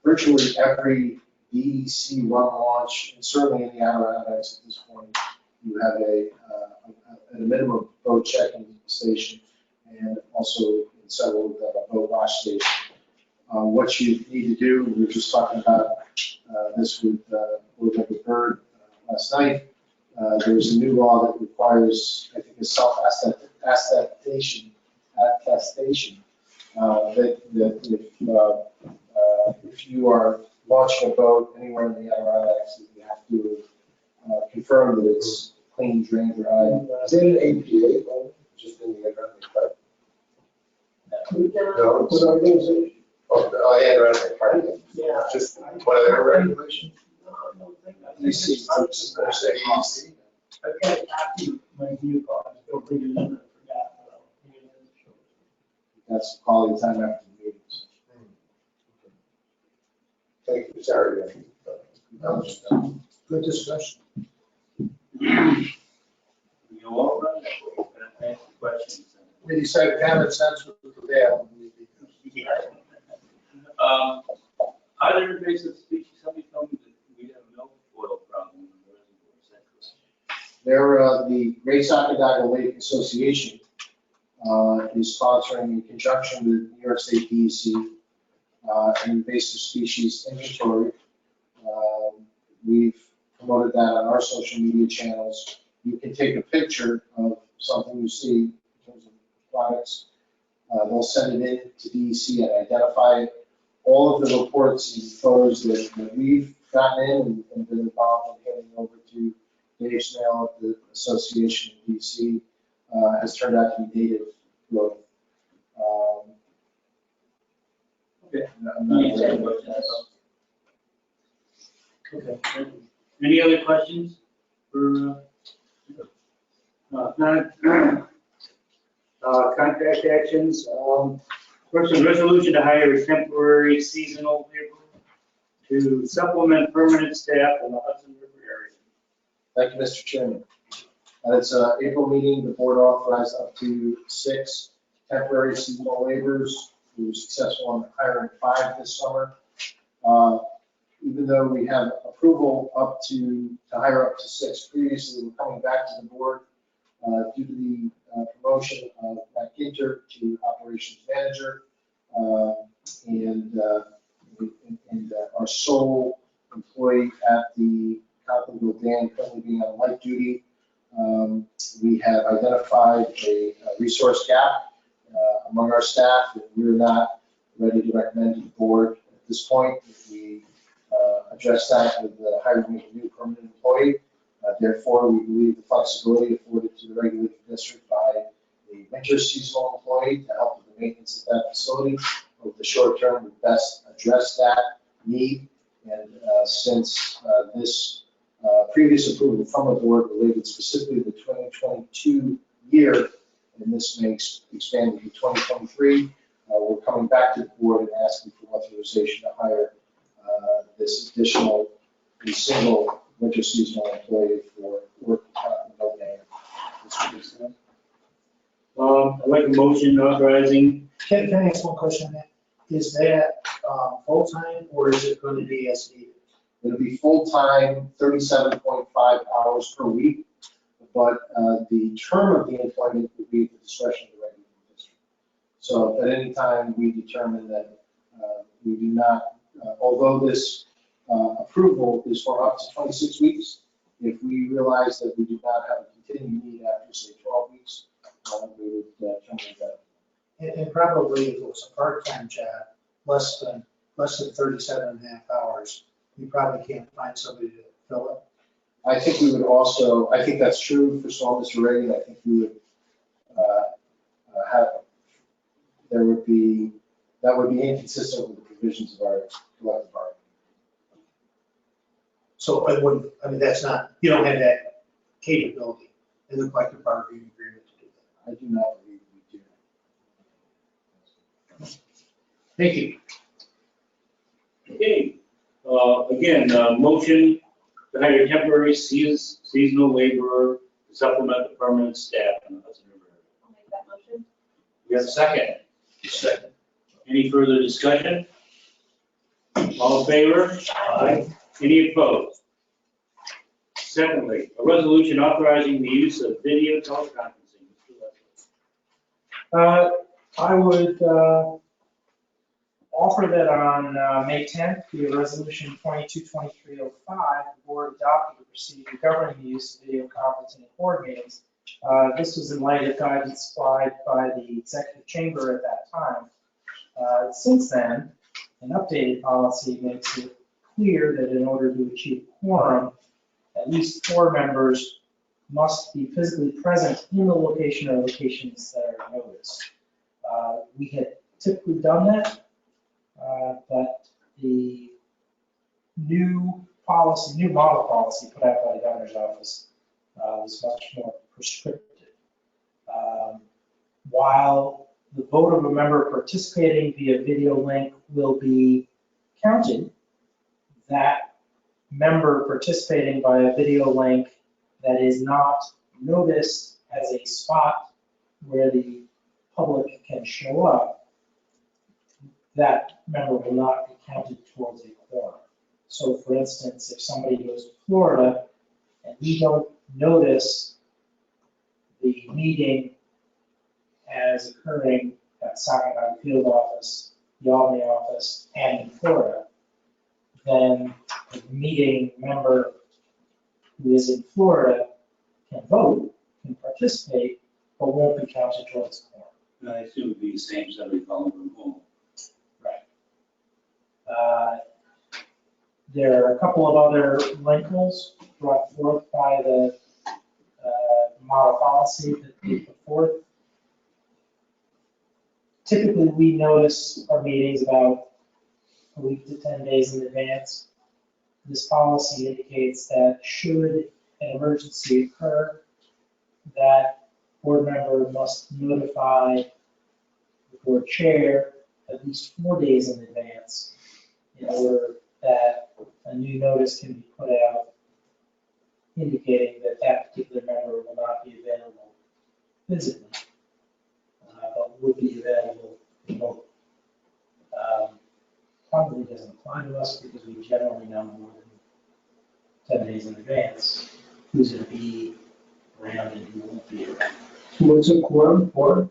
S4: Virtually every DEC run launch, and certainly in the Adirondacks at this point, you have at a minimum boat checking station, and also in several boat wash stations. What you need to do, we were just talking about this with Member Bird last night. There's a new law that requires, I think, a self-attestation that if you are launching a boat anywhere in the Adirondacks, you have to confirm that it's clean, drain, dry.
S9: Is it an APA boat? Just in the Adirondack Park? No, it's an organization. Oh, yeah, Adirondack Park.
S8: Yeah.
S9: Just one of their regulations?
S4: DEC.
S8: I got a copy of my vehicle, I still bring it in, I forgot.
S4: That's quality time after the meetings.
S9: Thank you, sorry.
S4: Good discussion.
S5: You all run that way, but I ask questions.
S4: We decided common sense with the veil.
S5: Other invasive species, somebody told me that we have no oil problem in the reservoir, is that correct?
S4: They're the Great Sackendog Lake Association is sponsoring in conjunction with New York State DEC an invasive species inventory. We've promoted that on our social media channels. You can take a picture of something you see in terms of products. They'll send it in to DEC and identify it. All of the reports and photos that we've gotten in and been involved in handing over to Dave Snell at the Association of DC has turned out to be native growth.
S5: Okay.
S4: I'm not aware of what that is.
S5: Okay, thank you. Any other questions for, contract actions? First, a resolution to hire a temporary seasonal labor to supplement permanent staff in the Hudson River area.
S4: Thank you, Mr. Chairman. At its April meeting, the board authorized up to 6 temporary seasonal laborers. We were successful in hiring 5 this summer. Even though we have approval to hire up to 6 previously, we're coming back to the board
S3: due to the promotion of Matt Ginter to operations manager. And our sole employee at the Copperville Dam currently being on light duty. We have identified a resource gap among our staff that we're not ready to recommend to the board at this point. If we address that with the hiring of a new permanent employee. Therefore, we believe the flexibility afforded to the regulated district by a winter seasonal employee to help with the maintenance of that facility over the short term would best address that need. And since this previous approval from the board related specifically to the 2022 year, and this may expand to 2023, we're coming back to the board and asking for authorization to hire this additional single winter seasonal employee for work on the
S5: I'd like a motion authorizing.
S4: Can I ask one question on that? Is that full-time or is it going to be as needed?
S3: It'll be full-time, 37.5 hours per week, but the term of the employment would be at the discretion of the regulated district. So if at any time we determine that we do not, although this approval is for up to 26 weeks, if we realize that we do not have a continuing need after, say, 12 weeks, we would terminate that.
S4: And probably if it was a part-time job, less than 37 and a half hours, you probably can't find somebody to fill it.
S3: I think we would also, I think that's true for small, Mr. Reagan. I think we would have, that would be inconsistent with the provisions of our collective bargaining.
S4: So I wouldn't, I mean, that's not, you don't have that capability in the collective bargaining agreement to do that.
S3: I do not believe we do.
S4: Thank you.
S5: Okay, again, motion to hire temporary seasonal laborer to supplement the permanent staff in the Hudson River.
S10: I'll make that motion.
S5: We have a second.
S9: Second.
S5: Any further discussion? All in favor? Aye. Any opposed? Secondly, a resolution authorizing the use of video teleconferencing.
S8: I would offer that on May 10th, via resolution 222305, the board adopted a procedure governing the use of video conferencing at board meetings. This was in light of guidance supplied by the executive chamber at that time. Since then, an updated policy makes it clear that in order to achieve quorum, at least 4 members must be physically present in the location or locations that are noticed. We had typically done that, but the new policy, new model policy put out by the governor's office was much more prescriptive. While the vote of a member participating via video link will be counted, that member participating by a video link that is not noticed as a spot where the public can show up, that member will not be counted towards a quorum. So for instance, if somebody goes to Florida and we don't notice the meeting as occurring at Saginaw Field office, the Albany office, and in Florida, then the meeting member who is in Florida can vote, can participate, but won't be counted towards the quorum.
S5: I assume it would be the same somebody calling from home.
S8: Right. There are a couple of other wrinkles brought forth by the model policy that we put forth. Typically, we notice our meetings about a week to 10 days in advance. This policy indicates that should an emergency occur, that board member must notify the board chair at least 4 days in advance in order that a new notice can be put out indicating that that particular member will not be available physically, but would be available remotely. Probably doesn't apply to us because we generally know more than 10 days in advance who's going to be Brandon, who won't be around.
S4: What's a quorum for?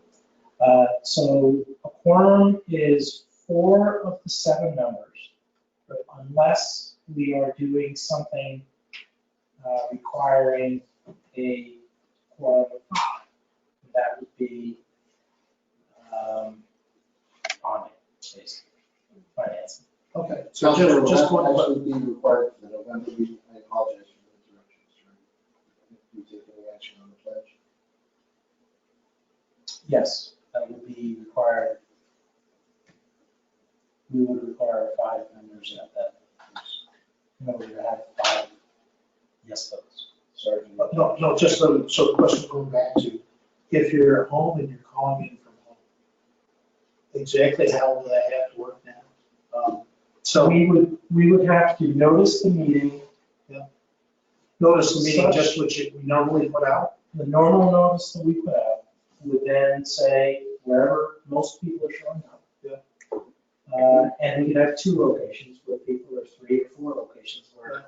S8: So a quorum is 4 of the 7 members, but unless we are doing something requiring a quorum of 5, that would be on it, basically, financing.
S4: Okay, so just one,
S3: Actually be required for the November meeting. I apologize for the interruptions, sir. If we take any action on the pledge.
S8: Yes, that would be required. We would require 5 members at that, in order to have 5 yes votes.
S3: Sorry.
S4: no, just so the question going back to, if you're at home and you're calling in from home, exactly how will that have to work now?
S8: So we would have to notice the meeting,
S4: Notice the meeting, just what we normally put out.
S8: the normal notice that we put out would then say wherever most people are showing up. And we could have 2 locations where people are 3 or 4 locations where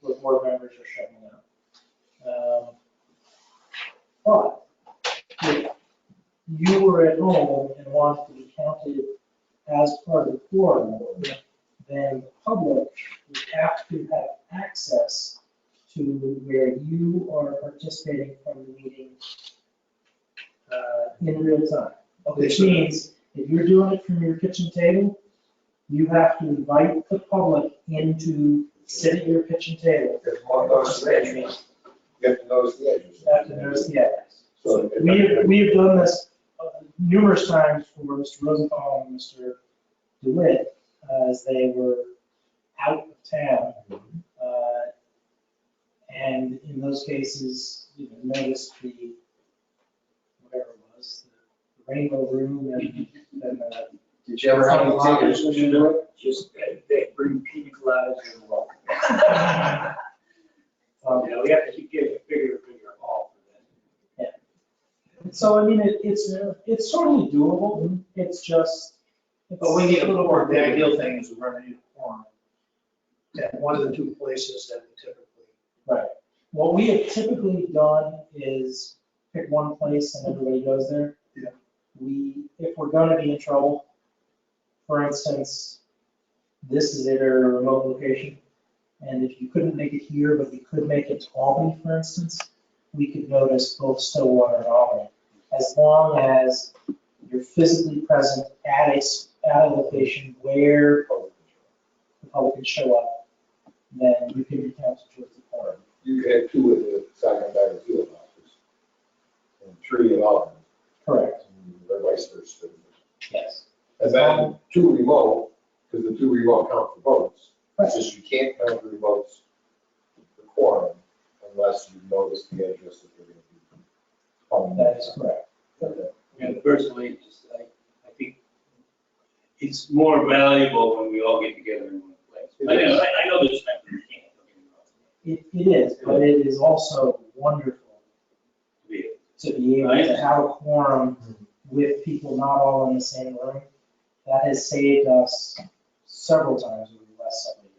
S8: board members are showing up. But if you were at home and wanted to be counted as part of the quorum, then the public would have to have access to where you are participating from the meeting in real time. Which means if you're doing it from your kitchen table, you have to invite the public in to sit at your kitchen table.
S3: If one notice the address, you have to notice the address.
S8: You have to notice the address.
S3: So
S8: We've done this numerous times for Mr. Rosenthal and Mr. DeWitt as they were out of town. And in those cases, you know, notice the, whatever it was, the rainbow room and
S3: did you ever have any takers when you do it?
S5: Just, they bring pina coladas and welcome. You know, we have to keep getting a bigger and bigger hall for that.
S8: So, I mean, it's certainly doable. It's just.
S4: But we need a
S8: little
S4: quorum. The
S8: bit-
S4: ideal thing is we're gonna need a quorum. At one of the 2 places that we typically.
S8: Right. What we have typically done is pick one place and everybody goes there.
S4: Yeah.
S8: If we're gonna be in trouble, for instance, this is at a remote location, and if you couldn't make it here, but you could make it to Albany, for instance, we could notice both Stillwater and Albany. As long as you're physically present at a location where the public can show up, then you can be counted towards the quorum.
S3: You could have 2 at the Saginaw Valley Field office, and 3 in Auburn,
S8: Correct.
S3: or vice versa.
S8: Yes.
S3: And then 2 remote, because the 2 remote count for votes. It's just you can't count the votes for quorum unless you notice the address that they're going to be calling.
S8: That is correct.
S3: Okay.
S5: And personally, just, I think it's more valuable when we all get together in one place. I know there's times when we can't.
S8: It is, but it is also wonderful to be able to have a quorum with people not all in the same room. That has saved us several times over the last several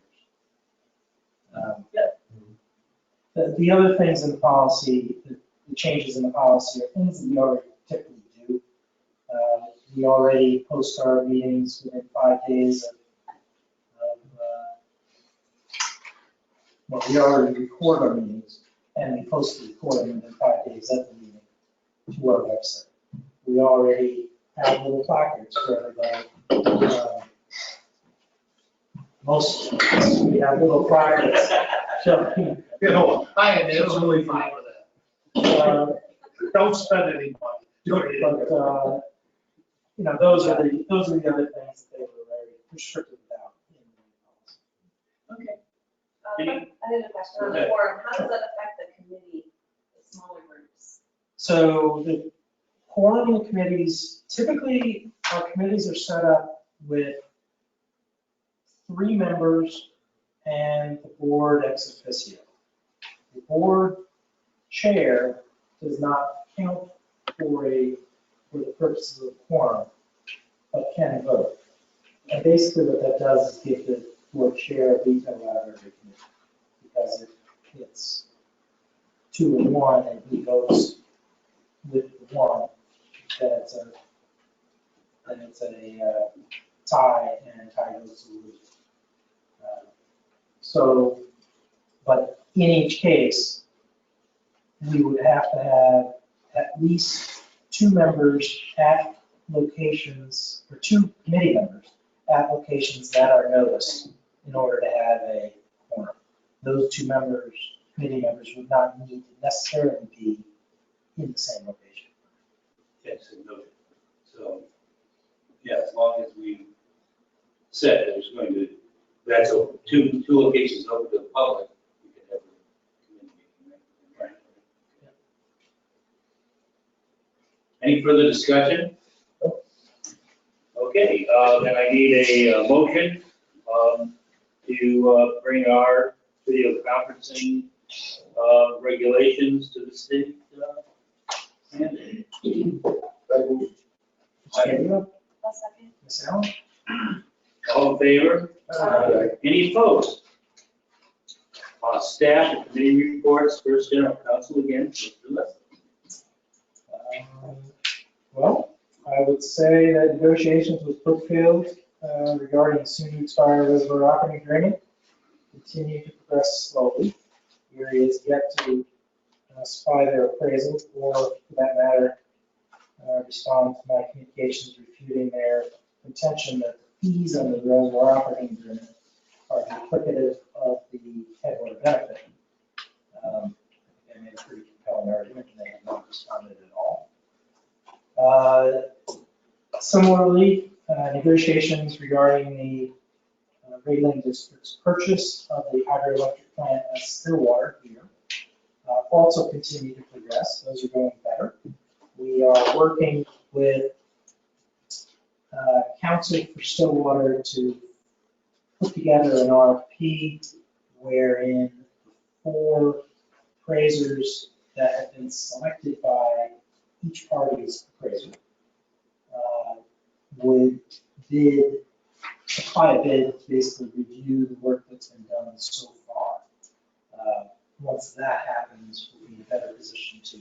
S8: years. The other things in the policy, the changes in the policy are things that we already typically do. We already post our meetings within 5 days well, we already record our meetings and we post the recording within 5 days of the meeting to our website. We already have little placards for everybody. We have little placards. So,
S4: You know, I am absolutely fine with that. Don't spend any money.
S8: but, you know, those are the other things that they were very restrictive about in the policy.
S10: Okay. I had a question on the forum. How does that affect the committee, the smaller groups?
S8: So the quorum in committees, typically our committees are set up with 3 members and the board ex officio. The board chair does not count for the purposes of the quorum, but can vote. And basically what that does is give the board chair a veto out of every committee, because it's 2-1 and he votes with the 1, then it's a tie, and tie goes to lose. So, but in each case, we would have to have at least 2 members at locations, or 2 committee members at locations that are noticed in order to have a quorum. Those 2 members, committee members, would not need to necessarily be in the same location.
S5: Yes, and noted. So, yeah, as long as we said there's going to, that's open, two locations open to the public, we can have a community meeting, right? Any further discussion? Okay, then I need a motion to bring our video conferencing regulations to the state standard.
S10: I'll second.
S8: Ms. Allen?
S5: All in favor? Any opposed? Staff and committee reports, first general counsel again. Mr. Lester.
S8: Well, I would say that negotiations with Brookfield regarding the soon to expire reservoir operating agreement continue to progress slowly. Erie is yet to supply their appraisal, or for that matter, respond to my communications refuting their contention that the fees under the reservoir operating agreement are duplicative of the headwater benefit. I think they made a pretty compelling argument, and they have not responded at all. Similarly, negotiations regarding the regulating district's purchase of the hydroelectric plant at Stillwater here also continue to progress. Those are going better. We are working with counsel for Stillwater to put together an RFP wherein 4 appraisers that have been selected by each party's appraiser would apply a bid to basically review the work that's been done so far. Once that happens, we'll be in a better position to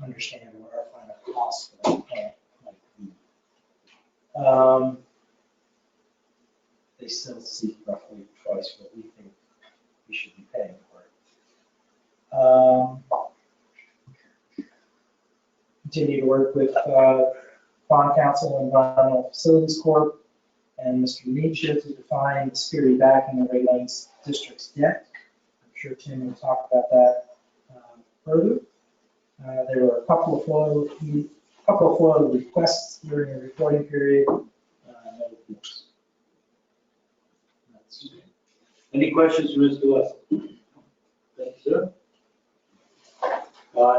S8: understand what our final cost for that plant might be. They still seek roughly twice what we think we should be paying for it. Continue to work with Bond Council and Environmental Facilities Corp. and Mr. Nietzsche to define the security backing of regulating district's debt. I'm sure Tim will talk about that further. There were a couple of FOIL requests during the reporting period. No reports.
S5: Any questions for Mr. Lester? Thank you, sir.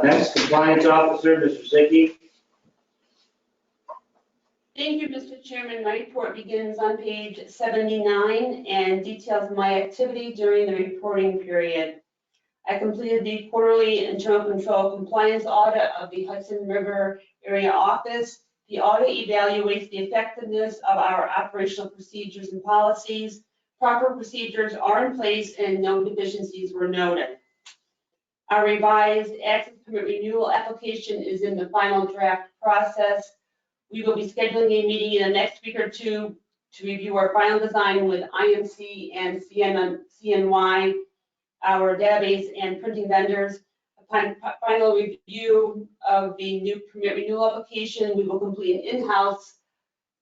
S5: Next, compliance officer, Mr. Zicki.
S11: Thank you, Mr. Chairman. My report begins on page 79 and details my activity during the reporting period. I completed the quarterly internal control compliance audit of the Hudson River area office. The audit evaluates the effectiveness of our operational procedures and policies. Proper procedures are in place and no deficiencies were noted. Our revised access permit renewal application is in the final draft process. We will be scheduling a meeting in the next week or two to review our final design with IMC and CNY, our database and printing vendors. Upon final review of the new permit renewal application, we will complete an in-house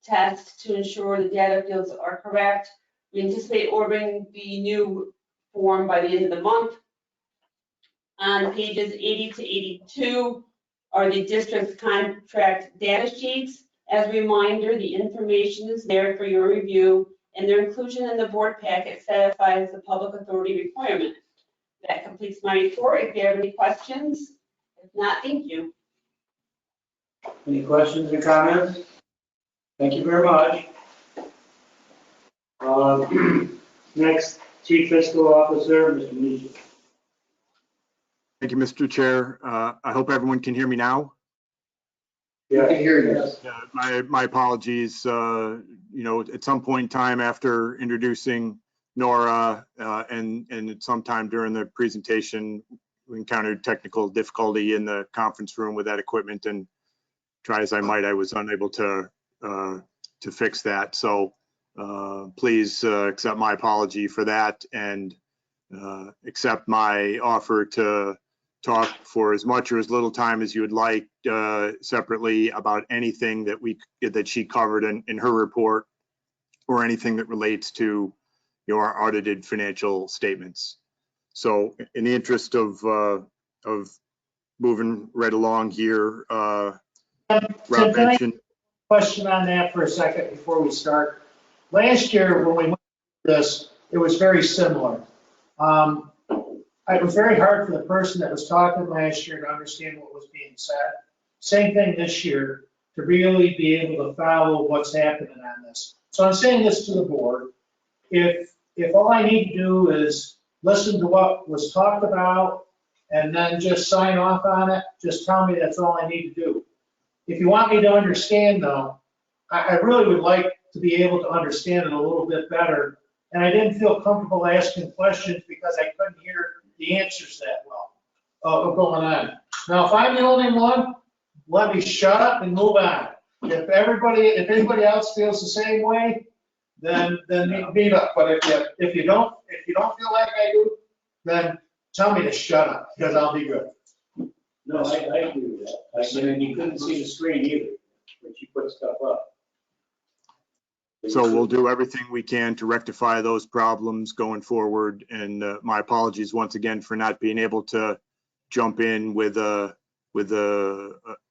S11: test to ensure the data fields are correct. We anticipate ordering the new form by the end of the month. On pages 80 to 82 are the district's contract data sheets. As a reminder, the information is there for your review, and their inclusion in the board packet satisfies the public authority requirement. That completes my report. If you have any questions, if not, thank you.
S5: Any questions or comments? Thank you very much. Next, Chief Fiscal Officer, Mr. Nietzsche.
S6: Thank you, Mr. Chair. I hope everyone can hear me now.
S9: I can hear you.
S6: My apologies. At some point in time after introducing Nora and at some time during the presentation, we encountered technical difficulty in the conference room with that equipment, and try as I might, I was unable to fix that. So please accept my apology for that, and accept my offer to talk for as much or as little time as you would like separately about anything that she covered in her report, or anything that relates to your audited financial statements. So in the interest of moving right along here, Rob
S4: Can I
S6: mentioned.
S4: question on that for a second before we start? Last year, when we went through this, it was very similar. It was very hard for the person that was talking last year to understand what was being said. Same thing this year, to really be able to follow what's happening on this. So I'm saying this to the board. If all I need to do is listen to what was talked about and then just sign off on it, just tell me that's all I need to do. If you want me to understand, though, I really would like to be able to understand it a little bit better. And I didn't feel comfortable asking questions because I couldn't hear the answers that well going on. Now, if I'm the only one, let me shut up and move on. If anybody else feels the same way, then beat up. But if you don't feel like I do, then tell me to shut up, because I'll be good.
S5: No, I agree with that. I mean, you couldn't see the screen either, but you put stuff up.
S6: So we'll do everything we can to rectify those problems going forward. And my apologies once again for not being able to jump in with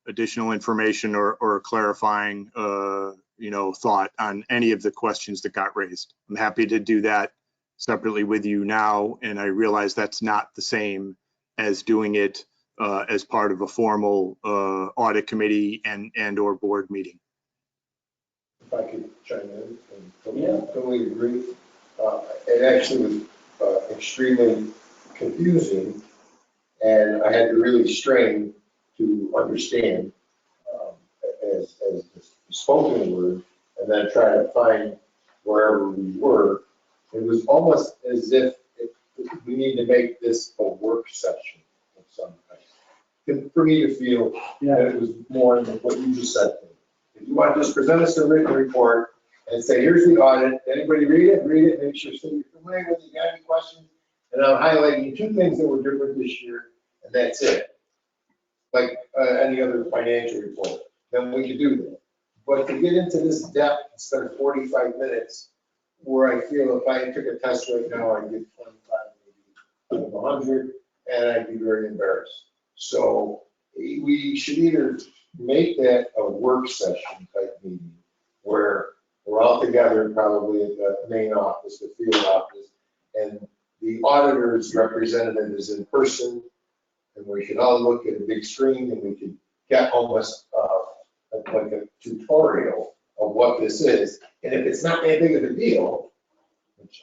S6: additional information or clarifying, thought on any of the questions that got raised. I'm happy to do that separately with you now, and I realize that's not the same as doing it as part of a formal audit committee and or board meeting.
S9: If I could chime in, and totally agree. It actually was extremely confusing, and I had to really strain to understand as the spoken word, and then try to find wherever we were. It was almost as if we need to make this a work session of some kind. For me to feel that it was more than what you just said. If you want to just present us a written report and say, here's the audit, anybody read it, make sure so you're familiar with it, you got any questions? And I'm highlighting 2 things that were different this year, and that's it. Like any other financial report, then we could do that. But to get into this depth and spend 45 minutes, where I feel if I took a test right now, I'd get 25, maybe out of 100, and I'd be very embarrassed. So we should either make that a work session type meeting where we're all together, probably at the main office, the field office, and the auditor's representative is in person, and we can all look at a big screen and we can get almost like a tutorial of what this is. And if it's not that big of a deal, which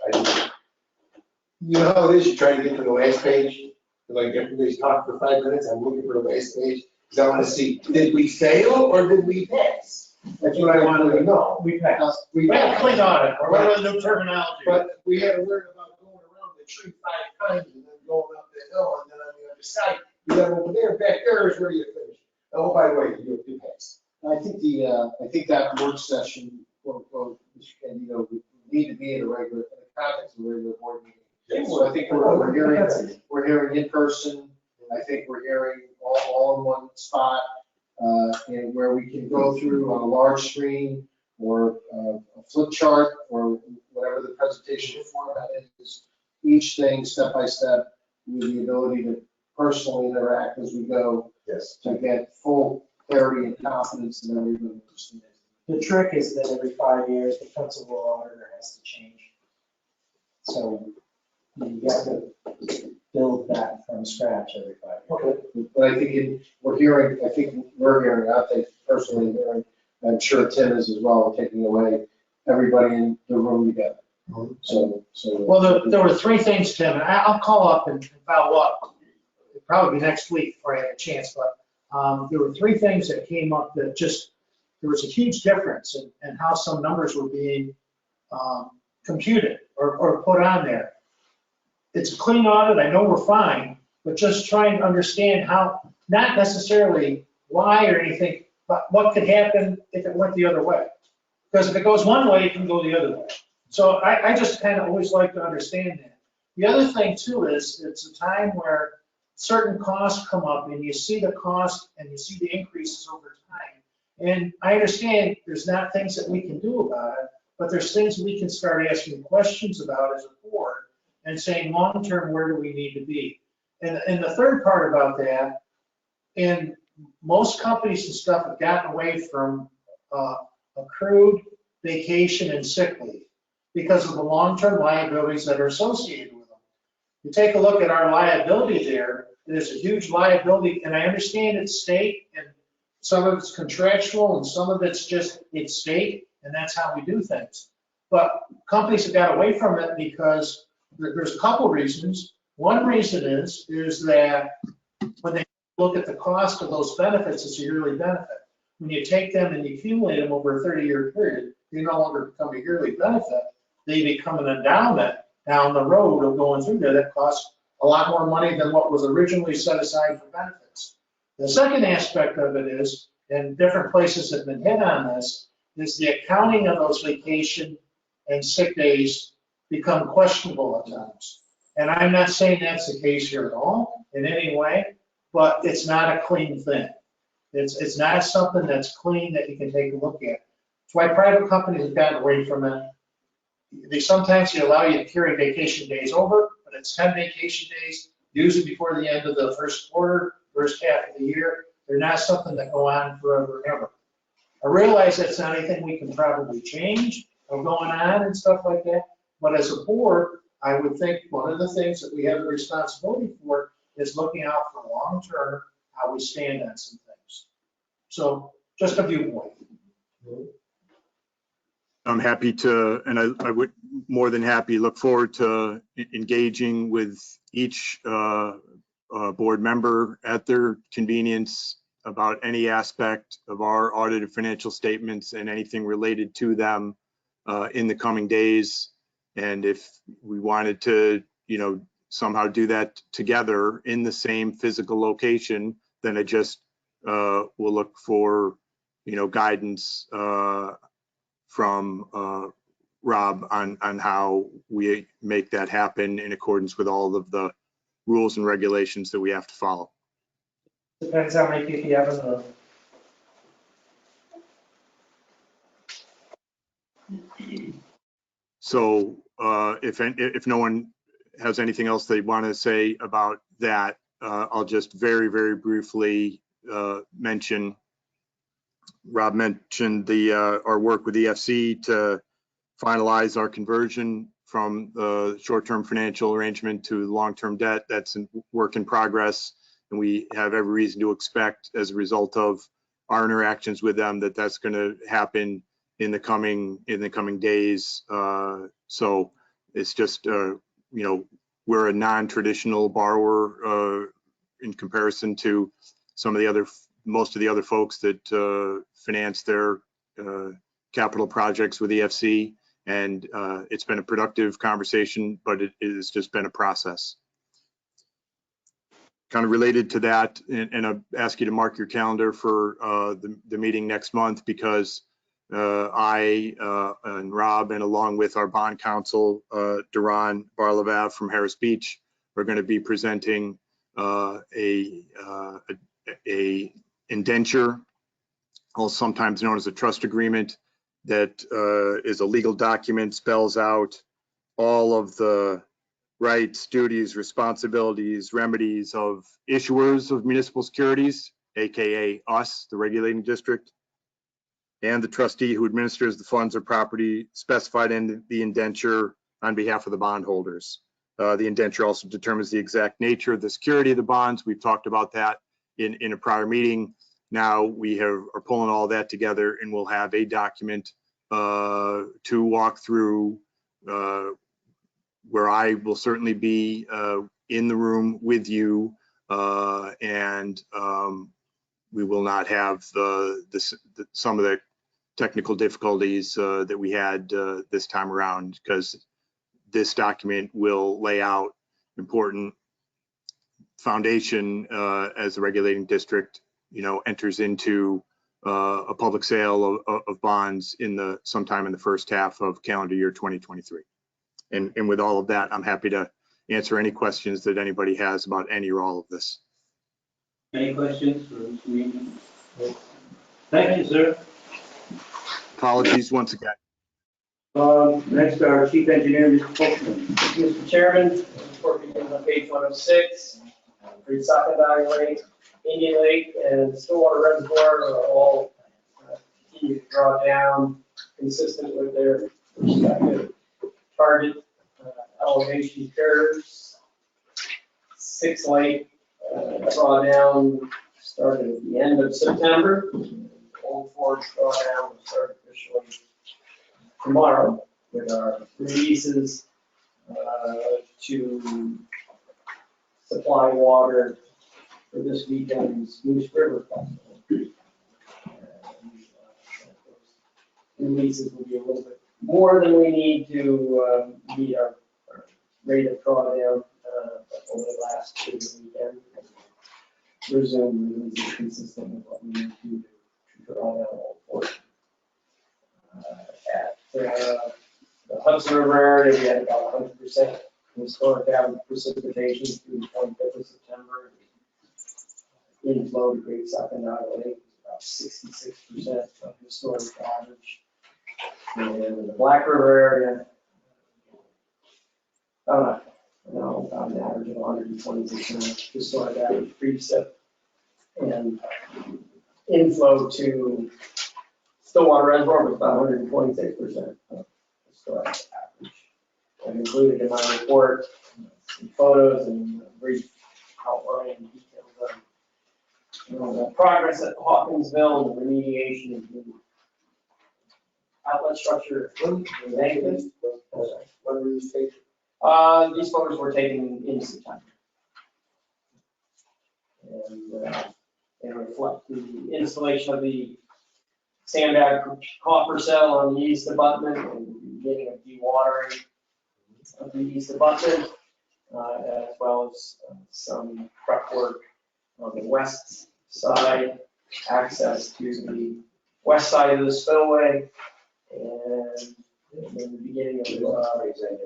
S9: you know how it is, you try to get to the last page, like everybody's talking for 5 minutes, I'm looking for the last page, because I want to see, did we fail or did we pass? That's what I wanted to know.
S4: We passed.
S9: We
S4: had a clean audit, or whatever the new terminology.
S9: But we had to learn about going around the tree 5 times and then going up the hill, and then on the other side, you got over there, back there is where you finish. Oh, by the way, you passed.
S3: I think that work session, quote, unquote, Mr. Candido, would need to be in the context of a regular board meeting.
S9: Yes.
S3: So I think we're hearing in person, and I think we're hearing all in one spot, and where we can go through on a large screen or a flip chart or whatever the presentation format is, each thing step by step with the ability to personally interact as we go.
S9: Yes.
S3: To get full clarity and confidence in everybody understands.
S8: The trick is that every 5 years, the principal auditor has to change. So you have to build that from scratch every 5 years.
S3: Okay, but I think we're hearing, I think personally hearing, I'm sure Tim is as well, taking away everybody in the room together. So.
S4: Well, there were 3 things, Tim, and I'll call up and follow up. It'll probably be next week before I have a chance, but there were 3 things that came up that just, there was a huge difference in how some numbers were being computed or put on there. It's a clean audit, I know we're fine, but just trying to understand how, not necessarily why or anything, but what could happen if it went the other way. Because if it goes one way, it can go the other way. So I just kind of always like to understand that. The other thing too is it's a time where certain costs come up and you see the cost and you see the increases over time. And I understand there's not things that we can do about it, but there's things we can start asking questions about as a board and saying, long-term, where do we need to be? And the third part about that, and most companies and stuff have gotten away from accrued vacation and sick leave because of the long-term liabilities that are associated with them. You take a look at our liability there, there's a huge liability, and I understand it's state, and some of it's contractual, and some of it's just, it's state, and that's how we do things. But companies have got away from it because there's a couple reasons. One reason is that when they look at the cost of those benefits, it's a yearly benefit. When you take them and you accumulate them over a 30-year period, they no longer become a yearly benefit. They become an endowment down the road of going through there that costs a lot more money than what was originally set aside for benefits. The second aspect of it is, and different places have been hit on this, is the accounting of those vacation and sick days become questionable at times. And I'm not saying that's the case here at all in any way, but it's not a clean thing. It's not something that's clean that you can take a look at. That's why private companies have gotten away from it. They sometimes allow you to carry vacation days over, but it's 10 vacation days, usually before the end of the first quarter, first half of the year. They're not something that go on forever and ever. I realize that's not anything we can probably change or going on and stuff like that, but as a board, I would think one of the things that we have a responsibility for is looking out for long-term, how we stand on some things. So just a viewpoint.
S6: I'm happy to, and I would more than happy look forward to engaging with each board member at their convenience about any aspect of our audited financial statements and anything related to them in the coming days. And if we wanted to, somehow do that together in the same physical location, then I just will look for, guidance from Rob on how we make that happen in accordance with all of the rules and regulations that we have to follow.
S8: Depends how many people you have in the room.
S6: So if no one has anything else they want to say about that, I'll just very, very briefly mention, Rob mentioned our work with EFC to finalize our conversion from the short-term financial arrangement to long-term debt. That's a work in progress, and we have every reason to expect, as a result of our interactions with them, that that's going to happen in the coming days. So it's just we're a non-traditional borrower in comparison to some of the most of the other folks that finance their capital projects with EFC. And it's been a productive conversation, but it has just been a process. Kind of related to that, and I ask you to mark your calendar for the meeting next month, because I and Rob, and along with our bond counsel, Duran Barlevav from Harris Beach, are going to be presenting a indenture, also sometimes known as a trust agreement, that is a legal document, spells out all of the rights, duties, responsibilities, remedies of issuers of municipal securities, aka us, the regulating district, and the trustee who administers the funds or property specified in the indenture on behalf of the bondholders. The indenture also determines the exact nature of the security of the bonds. We've talked about that in a prior meeting. Now we are pulling all that together, and we'll have a document to walk through, where I will certainly be in the room with you, and we will not have some of the technical difficulties that we had this time around, because this document will lay out important foundation as a regulating district, enters into a public sale of bonds sometime in the first half of calendar year 2023. And with all of that, I'm happy to answer any questions that anybody has about any or all of this.
S5: Any questions for Mr. Reed? Thank you, sir.
S6: Apologies once again.
S5: Next, our chief engineer, Mr. Folkman.
S12: Mr. Chairman, the report begins on page 106. Reed-Sockendike Lake, Indian Lake, and Stillwater Reservoir are all continue to draw down consistent with their respective target elevation curves. 6 Lake drawdown started at the end of September. Old Forge drawdown will start officially tomorrow with our releases to supply water for this weekend's Moose River Festival. Releases will be a little bit more than we need to meet our rate of drawdown over the last 2 weekends. Resume releases consistent with what we need to draw down all for. At the Hudson River area, we had about 100% historic average precipitation through the 25th of September. Inflow to Great Sockendike Lake was about 66% of historic average. And in the Black River area, about an average of 120% historic average precip. And inflow to Stillwater Reservoir was about 126% of historic average. I've included in my report some photos and a brief outline and details of the progress at Hawkinsville and the remediation of the outlet structure. When were these taken? These photos were taken in September. And they reflect the installation of the sandbag coffer cell on the east abutment and the beginning of dewatering of the east abutment, as well as some prep work on the west side, access to the west side of the spillway, and in the beginning of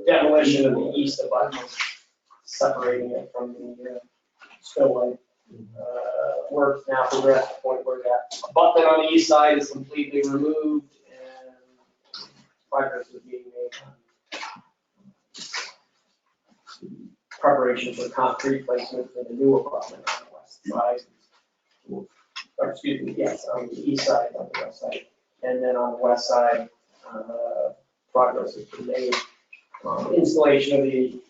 S12: demolition of the east abutment, separating it from the spillway. Work now progressed to the point where that abutment on the east side is completely removed and progress is being made on preparation for concrete placement for the new abutment on the west side. Or excuse me, yes, on the east side, on the west side. And then on the west side, progress has been made. Installation of the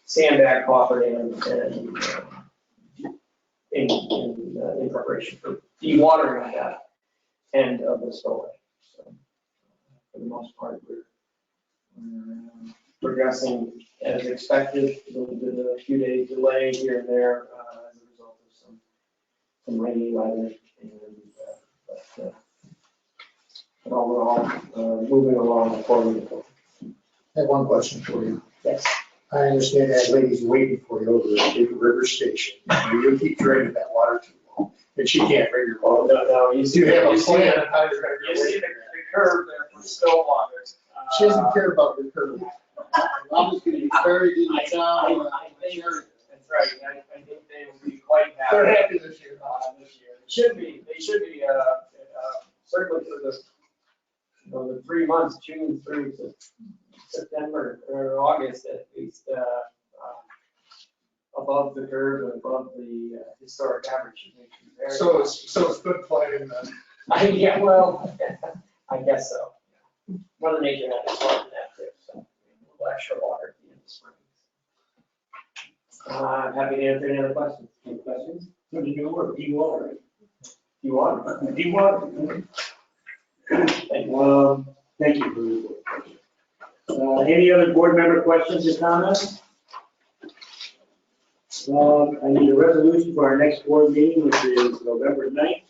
S12: sandbag coffer and in preparation for dewatering at that end of the spillway. So for the most part, we're progressing as expected. A few days delay here and there as a result of some rainy weather, but overall moving along according to plan.
S3: I have one question for you.
S12: Yes.
S3: I understand that lady's waiting for you over at Big River Station. You keep draining that water too long, and she can't bring your water.
S12: No, you see,
S3: You have a
S12: you see
S3: plan
S12: the
S3: on how you're gonna
S12: you
S3: get away
S12: see
S3: from
S12: the curve there from Stillwater.
S3: She doesn't care about your curve. I'm just gonna be buried in the town.
S12: I think that's right. I think they will be quite happy.
S3: They're happy this year.
S12: They should be, certainly for the 3 months, June through to September or August at least, above the curve and above the historic average.
S3: So it's good planning then.
S12: Yeah, well, I guess so. Mother Nature had its part in that too, so a little extra water at the end of spring. I'm happy to answer any other questions. Any questions?
S5: What do you work? Dewater.
S12: Dewater?
S5: Dewater. Thank you for your report. Any other board member questions or comments? I need a resolution for our next board meeting, which is November 9th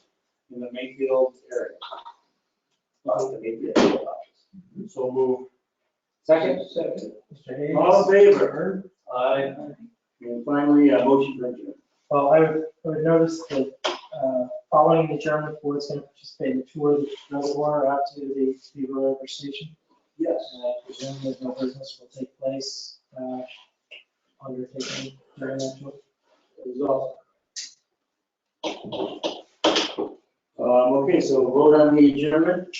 S5: in the Mayfield area. The Mayfield office.
S3: So move.
S12: Second?
S5: All in favor?
S12: Aye.
S5: And finally, a motion to adjourn.
S8: Well, I would notice that following the adjournment, the board's going to participate in a tour of the reservoir out to the Beaver River Station.
S5: Yes.
S8: I presume that no business will take place undertaken during that tour.
S5: Okay, so vote on the adjournment.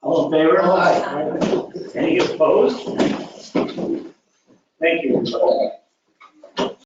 S5: All in favor?
S9: Aye.
S5: Any opposed? Thank you.